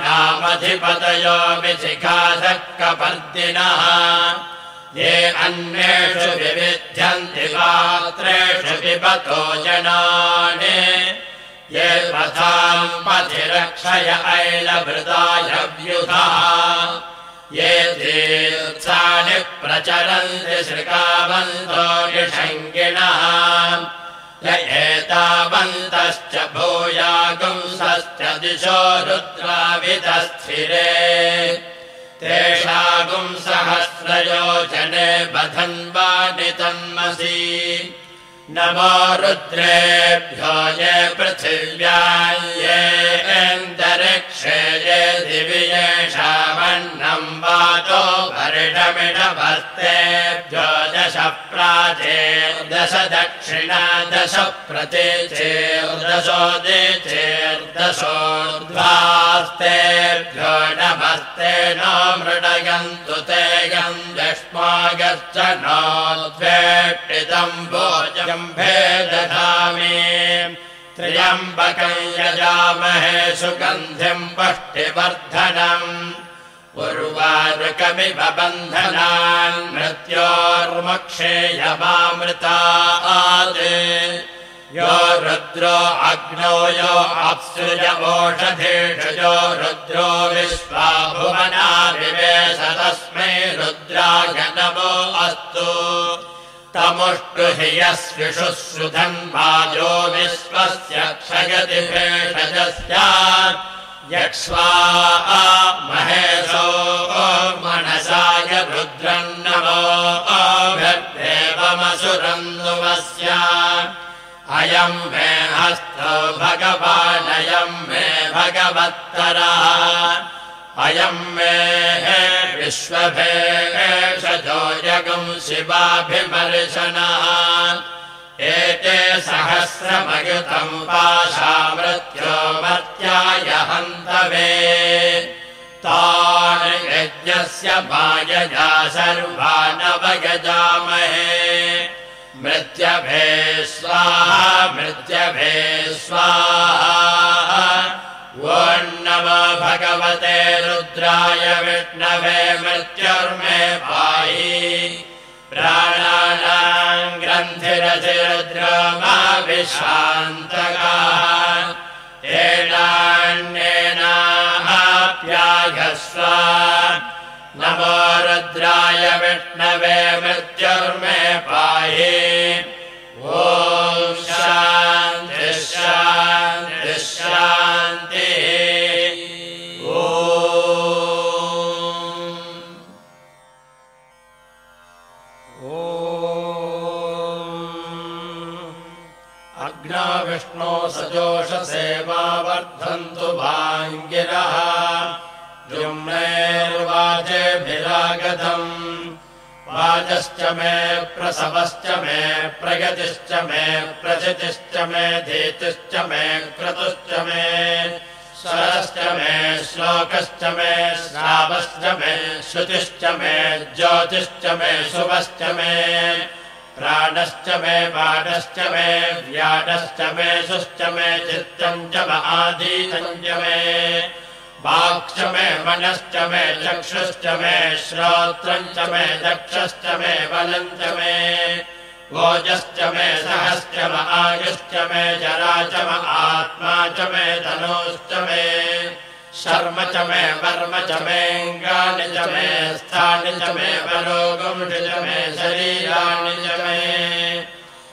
भूतानामधिपतयो विशिखासः कपर्दिनः ये अन्येषु विविध्यन्ति पात्रेषु पिबतो जनानि ये पथाम् पथिरक्षय ऐलभृताय व्युधः ये तीर्थानि प्रचरन्ति श्रिकावन्तो निषङ्गिणः य एतावन्तश्च भूयागुंसश्च दिशो रुद्रावितस्थिरे तेषागुम् सहस्रयोजने बधन्वानि तन्मसि नमो रुद्रेभ्यो ये पृथिव्याम् ये अन्तरिक्षे ये दिवि येषामन्नम् वातो वर्षमिषभस्तेभ्यो दश प्राचेर्दश दक्षिणा दश प्रतीचेर्दशोदीचेर्दशोर्ध्वास्तेभ्यो नमस्ते नो मृडयन्तु ते गम् यष्मागश्च नोद्वेष्टितम् भोजम् भेदधामि त्र्यम्बकम् यजामहे सुगन्धिम् पुष्टिवर्धनम् उर्वारुकमिव बन्धनान् मृत्योर्मुक्षेयमामृतात् यो रुद्रो अग्नौ यो अप्सृज ओषधीषु यो रुद्रो विश्वा भुवना विवेश तस्मै रुद्राय नमो अस्तु तमुष्टु हि यस्विषु श्रुधन्वायो विश्वस्य क्षयति भेषजस्य यक्ष्वा महेशो मनसाय रुद्रम् नमो भद्देवमसुरन्नुवस्य अयम् मे हस्तो भगवानयम् मे भगवत्तरः अयम् मे विश्वभेषजो यगुम् शिवाभिमर्शनः एते सहस्रमयुतम् पाशामृत्यो मर्त्याय हन्तवे तान् यज्ञस्य मायया सर्वानवयजामहे मृत्यभे स्वाहा मृत्यभे स्वाहा ॐ नमो भगवते रुद्राय विष्णवे मृत्युर्मे पाहि प्राणानाम् ग्रन्थिरधिरुद्रो मा विशान्तकाः तेनान्येनाप्यायस्व नमो रुद्राय विष्णवे मृत्युर्मे पाहि ॐ शान्ति शान्ति शान्तिः। ॐ अग्ना विष्णो सजोषसेवा वर्धन्तु भाङ्गिरः द्युम्नैर्वाजेभिरागतम् वाजश्च मे प्रसवश्च मे प्रगतिश्च मे प्रचितिश्च मे धीतिश्च मे क्रतुश्च मे स्वरश्च मे श्लोकश्च मे श्रावश्च मे श्रुतिश्च मे ज्योतिश्च मे शुभश्च मे प्राणश्च मे पाठश्च मे व्याडश्च मे शुश्च मे चित्तम् च आधीतम् च मे वाक्च मे मनश्च मे चक्षुश्च मे श्रोत्रम् च मे दक्षश्च मे बलम् च मे ओजश्च मे सहश्च म आयुश्च मे जरा च म आत्मा च मे तनूश्च मे शर्म च मे वर्म च मेऽङ्गानि च मे स्थानि च मे परोगुंषि च मे शरीराणि च मे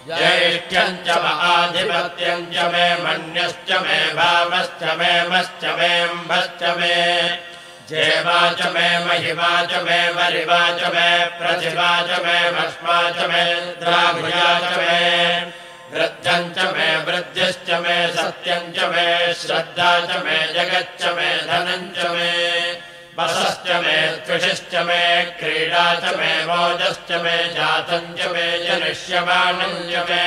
ज्येष्ठ्यम् च म आधिपत्यम् च मे मन्यश्च मे भामश्च मे मश्च मेऽम्भश्च मे जेवा च मे महिमा च मे वरिवा च मे प्रतिभा च मे भस्मा च मे द्राभुजा च मे वृद्धम् च मे वृद्धिश्च मे सत्यम् च मे श्रद्धा च मे जगच्च मे धनम् च मे वसश्च मे त्विषिश्च मे क्रीडा च मे मोजश्च मे जातम् च मे जनिष्यमानम् च मे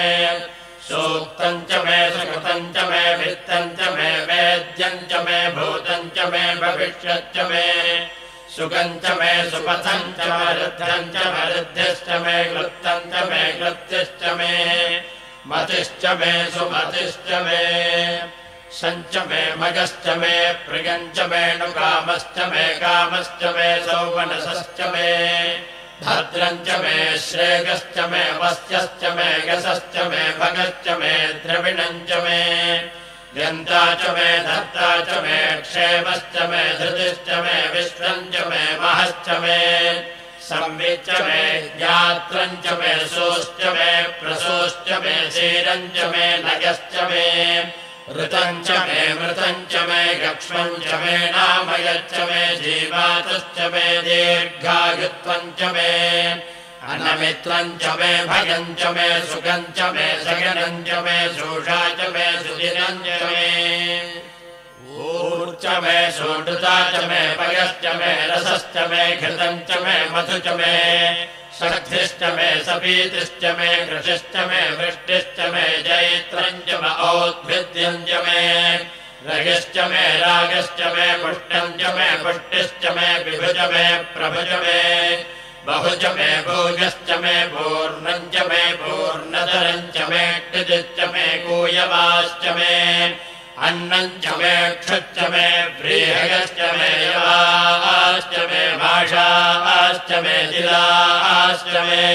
सूक्तम् च मे सुकृतम् च मे वित्तम् च मे वेद्यम् च मे भूतम् च मे भविष्यच्च मे सुखम् च मे सुपथम् च मरुद्धम् च मरुद्धिश्च मे कृत्तम् च मे कृत्यश्च मे मतिश्च मे सुमतिश्च मे सञ्च मे मगश्च मे प्रियम् च मे नुकामश्च मे कामश्च मे सौवनसश्च मे भद्रम् च मे श्रेयश्च मे वस्यश्च मे गसश्च मे भगश्च मे द्रविणम् च मे यन्ता च मे धर्ता च मे क्षेमश्च मे धृतिश्च मे विश्वम् च मे महश्च मे संविच्च मे ज्ञात्रम् च मे सोश्च मे प्रसोश्च मे क्षीरम् च मे नगश्च मे ऋतम् च मे मृतम् च मे गक्ष्मम् च मे नामयच्च मे जीवातश्च मे दीर्घायुत्वम् च मे अनमित्रम् च मे भयम् च मे सुखम् च मे सगनम् च मे शोषा च मे सुदिनम् च मे ऊर्च मे सोढृता च मे पयश्च मे रसश्च मे घृतम् च मे मधु च मे शक्तिश्च मे सपीतिश्च मे कृषिश्च मे वृष्टिश्च मे जैत्रम् च म औद्भिद्यम् च मे रगिश्च मे रागश्च मे पुष्टम् च मे पुष्टिश्च मे विभुज मे प्रभुज मे बहुज मे भोजश्च मे पूर्णम् च मे पूर्णधरम् च मे क्षितिश्च मे कूयवाश्च मे अन्नम् च मे क्षुच्च मे व्रीहयश्च मे यवाश्च मे भाषाश्च मे तिलाश्च मे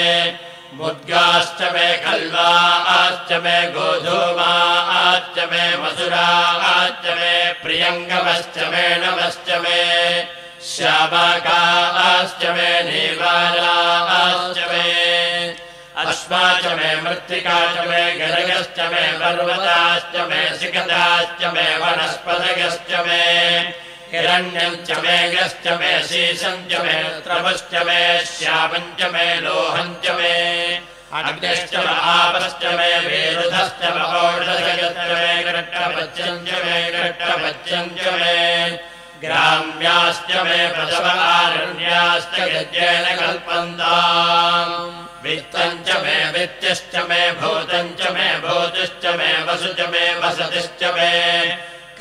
मुद्गाश्च मे कल्वाश्च मे गोधूमाश्च मे मसुराश्च मे प्रियङ्गमश्च मे नमश्च मे श्यामाकाश्च मे नीवालाश्च मे अश्वा च मे मृत्तिका च मे गरगश्च मे पर्वताश्च मे शिखदाश्च मे वनस्पतयश्च मे हिरण्यम् च मे गश्च मे शीशम् च मे त्रवश्च मे श्यामम् च मे लोहम् च मे अग्निश्च म आपश्च मे वेरुधश्च म औषधयश्च मे घट्टपच्यम् च मे घट्टपच्यम् च मे ग्राम्याश्च मे प्रसवारण्याश्च यज्ञेन कल्पन्ताम् वित्तम् च मे वित्तिश्च मे भूतम् च मे भूतिश्च मे वसु च मे वसतिश्च मे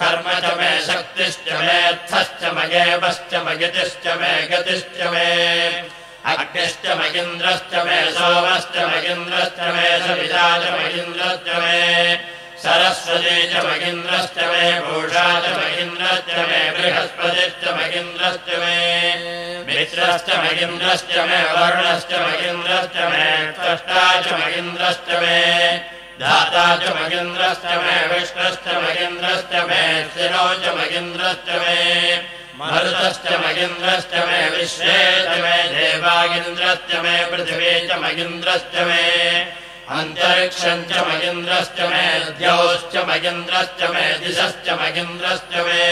कर्म च मे शक्तिश्च मेऽर्थश्च मगेवश्च मगितिश्च मे गतिश्च मे अग्निश्च मगिन्द्रश्च मे सोमश्च मगिन्द्रश्च मे सविता च मगिन्द्रश्च मे सरस्वती च मगिन्द्रश्च मे भूषा च मगिन्द्रश्च मे बृहस्पतिश्च मगिन्द्रश्च मे मित्रश्च मगिन्द्रश्च मे वरुणश्च मगिन्द्रश्च मे त्वष्टा च मगिन्द्रश्च मे दाता च मगिन्द्रश्च मे विष्णुश्च मगिन्द्रश्च मे शिरो च मगिन्द्रश्च मे मरुतश्च मगिन्द्रश्च मे विश्वे च मे देवागिन्द्रश्च मे पृथिवी च मगिन्द्रश्च मे अन्तरिक्षम् च मगिन्द्रश्च मे द्यौश्च मगिन्द्रश्च मे दिशश्च मगिन्द्रश्च मे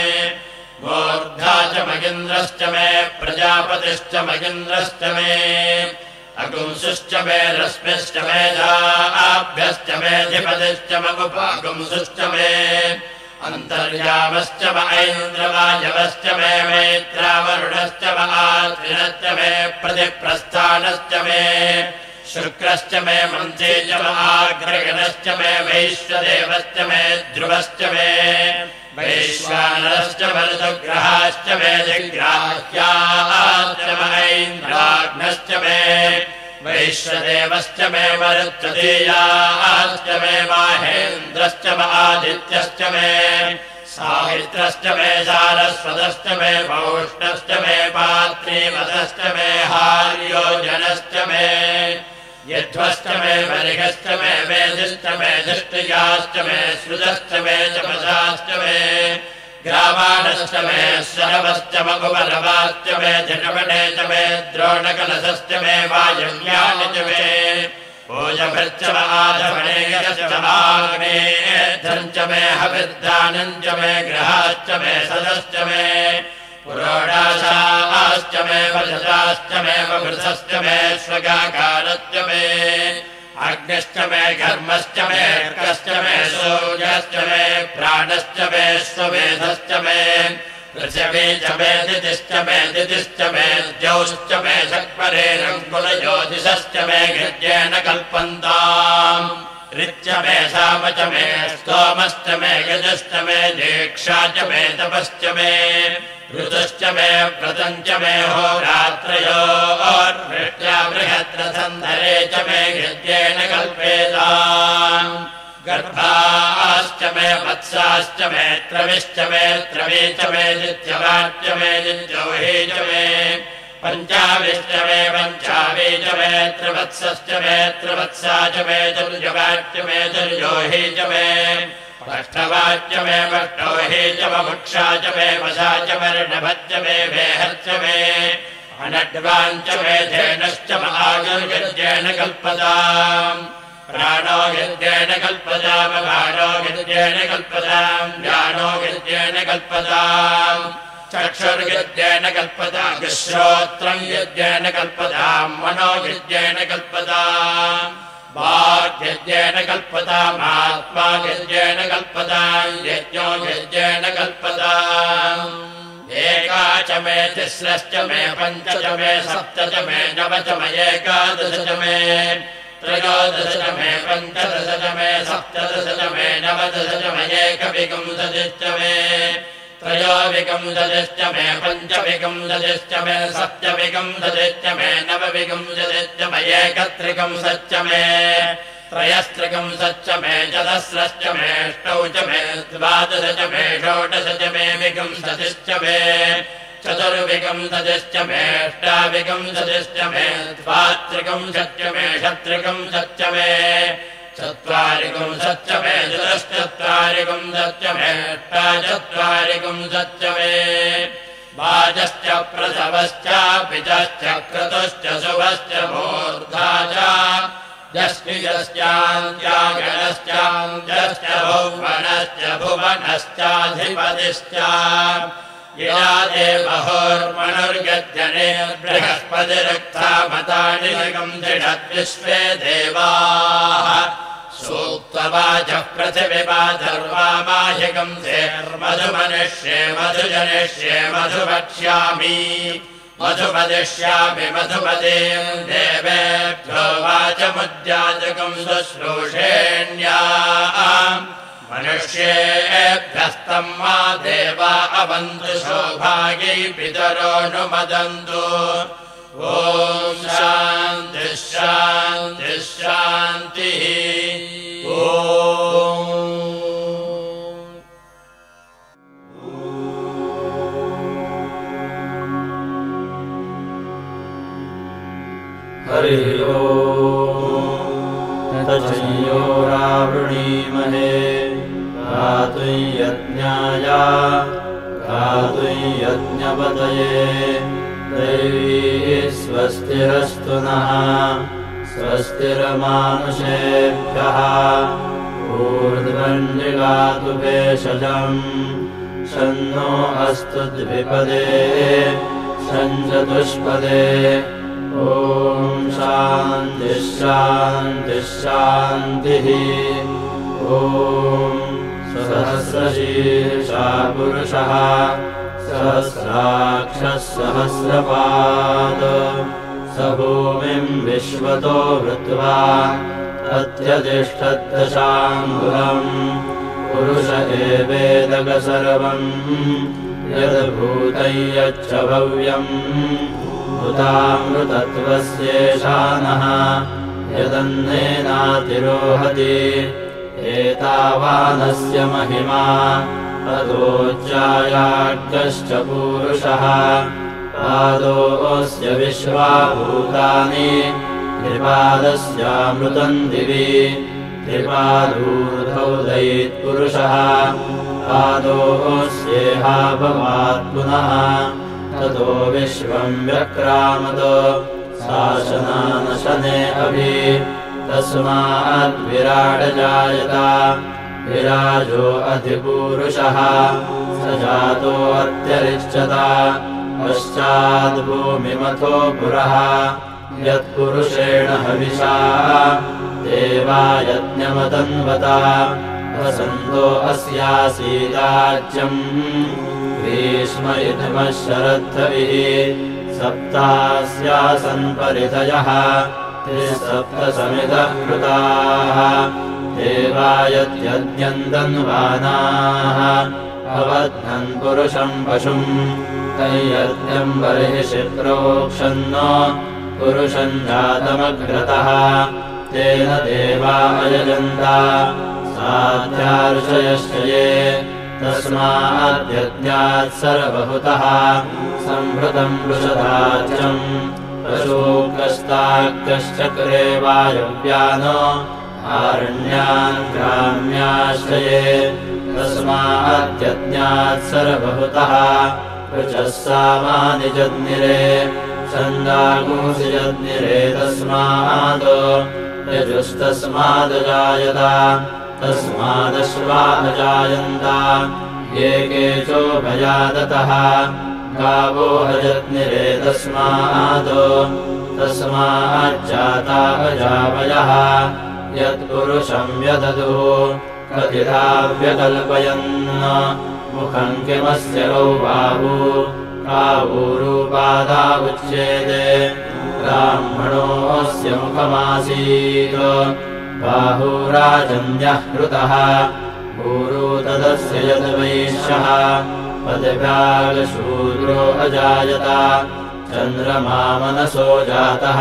मूर्धा च मगिन्द्रश्च मे प्रजापतिश्च मगिन्द्रश्च मे अगुंसुश्च मे रश्मिश्च मेधाभ्यश्च मेधिपतिश्च मगुपागुंसुश्च मे अन्तर्यामश्च म ऐन्द्रवायवश्च मे मैत्रावरुणश्च म आत्रिणश्च मे प्रतिप्रस्थानश्च मे शुक्रश्च मे मन्त्रे च म आग्रगणश्च मे वैश्वदेवश्च मे ध्रुवश्च मे वैश्वानरश्च मरुदग्रहाश्च मे जिग्राह्याश्च म ऐन्द्राग्नश्च मे वैश्वदेवश्च मे मरुत्तदीयाश्च मे माहेन्द्रश्च म आदित्यश्च मे सावित्रश्च मे सारस्वतश्च मे पौष्णश्च मे पात्रीवतश्च मे हार्योजनश्च मे यध्वश्च मे वरिगश्च मे वेदिश्च मे धृष्टियाश्च मे श्रुतश्च मे चपसाश्च मे ग्रामाणश्च मे शरवश्च मगुवरवाश्च मे जटवटे च मे द्रोणकलशश्च मे वायव्यानि च मे भोजभृश्च म आधवणेयश्च आग्नेयध्वम् च मे हविर्दानम् च मे ग्रहाश्च मे सदश्च मे पुरोडाशाश्च मे वजसाश्च मे वभृतश्च मे स्वगाकारश्च मे अग्निश्च मे घर्मश्च मे अर्कश्च मे सूर्यश्च मे प्राणश्च मे स्वमेधश्च मे पृथिवी च मे दितिश्च मे दितिश्च मे द्यौश्च मे शक्वरेरङ्कुलज्योतिषश्च मे गृह्येन कल्पन्ताम् ऋच्च मे साम च मे स्तोमश्च मे गजश्च मे दीक्षा च मे तपश्च मे ऋतुश्च मे व्रतम् च मे होरात्रयोर्वृष्ट्या बृहद्रथन्धरे च मे गृह्येन कल्पेताम् गर्भाश्च मे वत्साश्च मे त्रविश्च मे त्रवी च मे नित्यवाच्च मे नित्यौही च मे पञ्चाविश्च मे पञ्चावी च मे त्रिवत्सश्च मे त्रिवत्सा च मे तुर्यवाच्च मे तुर्योही च मे पष्टवाच्च मे पष्टौही च मुक्षा च मे वसा च वर्णभच्च मे वेहच्च मे अनड्वाञ्च मे धेनश्च महागर्गज्ञेन कल्पताम् प्राणो गिर्जेन कल्पताम् बाणो गिर्जेन कल्पताम् व्यानो गिर्जेन कल्पताम् चक्षुर्गिर्जेन कल्पताम् श्रोत्रम् गिर्जेन कल्पताम् मनो गिर्जेन कल्पताम् वाग्यज्ञेन कल्पताम् आत्मा गिर्जेन कल्पताम् यज्ञो गिर्जेन कल्पताम् एका च मे तिस्रश्च मे पञ्च च मे सप्त च मे नव च मे एकादश च मे त्रयोदश च मे पञ्चदश च मे सप्तदश च मे नवदश च मे एकविंशतिश्च मे त्रयोविंशतिश्च मे पञ्चविंशतिश्च मे सप्तविंशतिश्च मे नवविंशतिश्च मे एकत्रिंशच्च मे त्रयस्त्रिंशच्च मे चतस्रश्च मे अष्टौ च मे द्वादश च मे षोडश च मे विंशतिश्च मे चतुर्विंशतिश्च मे अष्टाविंशतिश्च मे द्वात्रिंशच्च मे षट्त्रिंशच्च मे चत्वारिंशच्च मे चतुश्चत्वारिंशच्च मे अष्टाचत्वारिंशच्च मे वाजश्च प्रसवश्च पितश्च क्रतुश्च शुभश्च मूर्धा च यस्मियश्चान्त्यागणश्चान्त्यश्च भुवनश्च भुवनश्चाधिपतिश्च या देवहोर्मनुर्गद्यने बृहस्पतिरुक्ता मतानि निगन्धिषद्विश्वे देवाः सूक्तवाचः पृथिविपाधर्वामाहिगन्धेर्मधुमनिष्ये मधुजनिष्ये मधुवक्ष्यामि मधुपदिष्यामि मधुपदीम् देवेभ्यो वाचमुद्याजकम् शुश्रूषेण्याम् मनुष्येभ्यस्तम् मा देवा अवन्तु सौभाग्यै पितरोऽनुमदन्तु ॐ शान्तिः शान्तिः शान्तिः ॐ हरिः ॐ तच्छयोरावृणीमहे गातुं यज्ञाय गातुं यज्ञपतये दैवी स्वस्तिरस्तु नः स्वस्तिर्मानुषेभ्यः ऊर्ध्वञ्जिगातु भेषजम् शन्नो अस्तु द्विपदे शञ्चतुष्पदे ॐ शान्तिः शान्तिः ॐ सहस्रशीर्षा पुरुषः सहस्राक्षः सहस्रपाद स भूमिम् विश्वतो वृत्वा अत्यतिष्ठद्दशाङ्गुलम् पुरुष एवेदक सर्वम् यद्भूतं यच्च भव्यम् उतामृतत्वस्येषानः यदन्नेनातिरोहति एतावानस्य महिमा अदोज्जायाज्ञश्च पूरुषः पादोऽस्य विश्वाभूतानि त्रिपादस्यामृतम् दिवि त्रिपादूर्धौ दैत्पुरुषः पादोऽस्येहाभवात् पुनः ततो विश्वम् व्यक्रामत शासनानशने अभि तस्माद्विराडजायत विराजो अधिपूरुषः स जातोऽत्यरिच्यत पश्चाद्भूमिमथो पुरः यत्पुरुषेण हविषा देवा यज्ञमतन्वता वसन्तो अस्यासीदाज्यम् ग्रीष्म इदमः शरद्धविः सप्तास्यासन् परितयः त्रिसप्तसमितः कृताः देवा यद्यज्ञन्तन्वानाः अवध्नन् पुरुषम् पशुम् तैयज्ञम् बर्हिषि प्रोक्षन्नो पुरुषम् जातमग्रतः तेन देवा अयजन्त साध्यार्षयश्च ये तस्माद्यज्ञात् सर्वहुतः सम्भृतम् वृषधाज्यम् पशूकस्ताग्गश्चक्रे वायव्यानो आरण्यान् ग्राम्याश्च ये तस्माद्यज्ञात् सर्वहुतः ऋचः सामानि जज्ञिरे छन्दागुंसि जज्ञिरे तस्माद् यजुस्तस्मादजायत तस्मादश्वा अजायन्त ये केचोभयादतः गावो हजज्ञिरे तस्माज्जाता अजावयः यत्पुरुषम् व्यदधुः कथिता व्यकल्पयन् मुखम् किमस्य गौ बाहूरूपादा उच्येते ब्राह्मणोऽस्य मुखमासीत् बाहुराजन्यः कृतः ऊरू तदस्य यद्वैश्यः पदव्यागशूद्रो अजायत चन्द्रमा मनसो जातः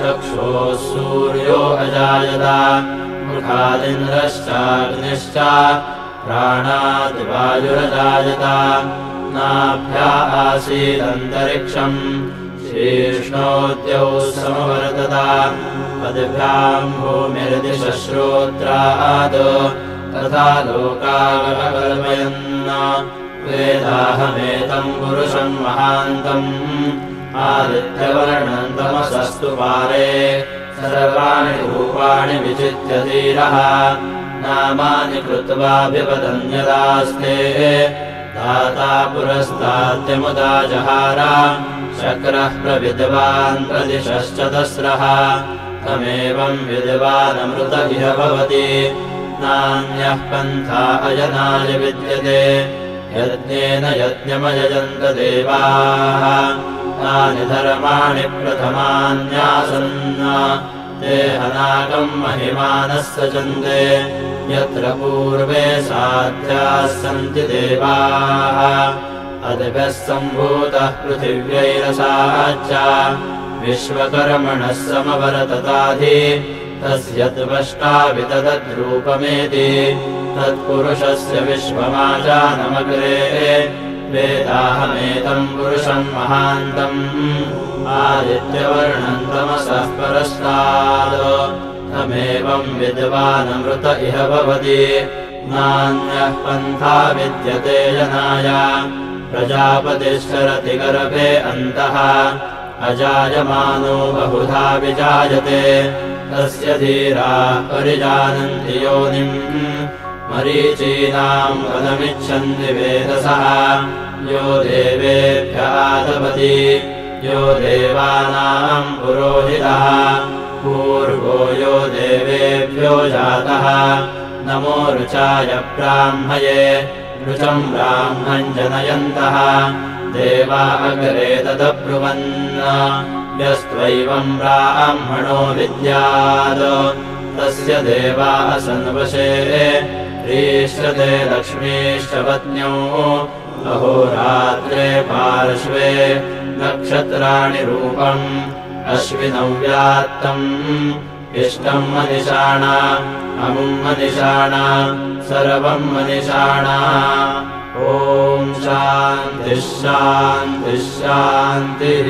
चक्षोः सूर्यो अजायत मुखादिन्द्रश्चाग्निश्च प्राणाद् वायुरजायत नाभ्या आसीदन्तरिक्षम् शीर्ष्णोद्यौ समवर्तत पदभ्याम् भूमिर्दिशश्रोत्राद् तथा लोकागमकल्पयन् वेदाहमेतम् पुरुषम् महान्तम् आदित्यवर्णम् तमसस्तु पारे सर्वाणि रूपाणि विचित्य धीरः नामानि कृत्वाभिपदन्यदास्ते दाता पुरस्ताद्यमुदा जहार शक्रः प्रविद्वान् प्रदिशश्चतस्रः तमेवम् विद्वानमृत इह भवति नान्यः पन्था अयनाय विद्यते यज्ञेन यज्ञमयजन्त देवाः तानि धर्माणि प्रथमान्यासन् ते हनाकम् महिमानः सचन्ते यत्र पूर्वे साध्याः सन्ति देवाः अदिभ्यः सम्भूतः पृथिव्यैरसाच्च विश्वकर्मणः समवरतताधि तस्यद्वष्टावितद्रूपमेति तत्पुरुषस्य विश्वमाचानमग्रे वेदाहमेतम् पुरुषम् महान्तम् आदित्यवर्णम् तमसः परस्तात् तमेवम् विद्वानमृत इह भवति नान्यः पन्था विद्यते जनाय प्रजापतिश्चरति गर्भे अन्तः अजायमानो बहुधा विजायते तस्य धीराः परिजानन्ति योनिम् मरीचीनाम् पदमिच्छन्ति वेदसः यो देवेभ्यः आदपति यो देवानाम् पुरोहितः देवेभ्यो जातः नमो रुचाय ब्राह्मये रुचं ब्राह्मम् जनयन्तः देवा अग्रे तदब्रुवन् यस्त्वैवम् ब्राह्मणो विद्यात् तस्य देवा असन्वशे ह्रीश्रते लक्ष्मीश्च पत्न्यौ अहोरात्रे पार्श्वे नक्षत्राणि रूपम् अश्विनौ व्यात्तम् इष्टम् मनिषाणा अमुम् मनिषाणा सर्वम् मनिषाणा ॐ शान्तिः शान्तिः शान्तिः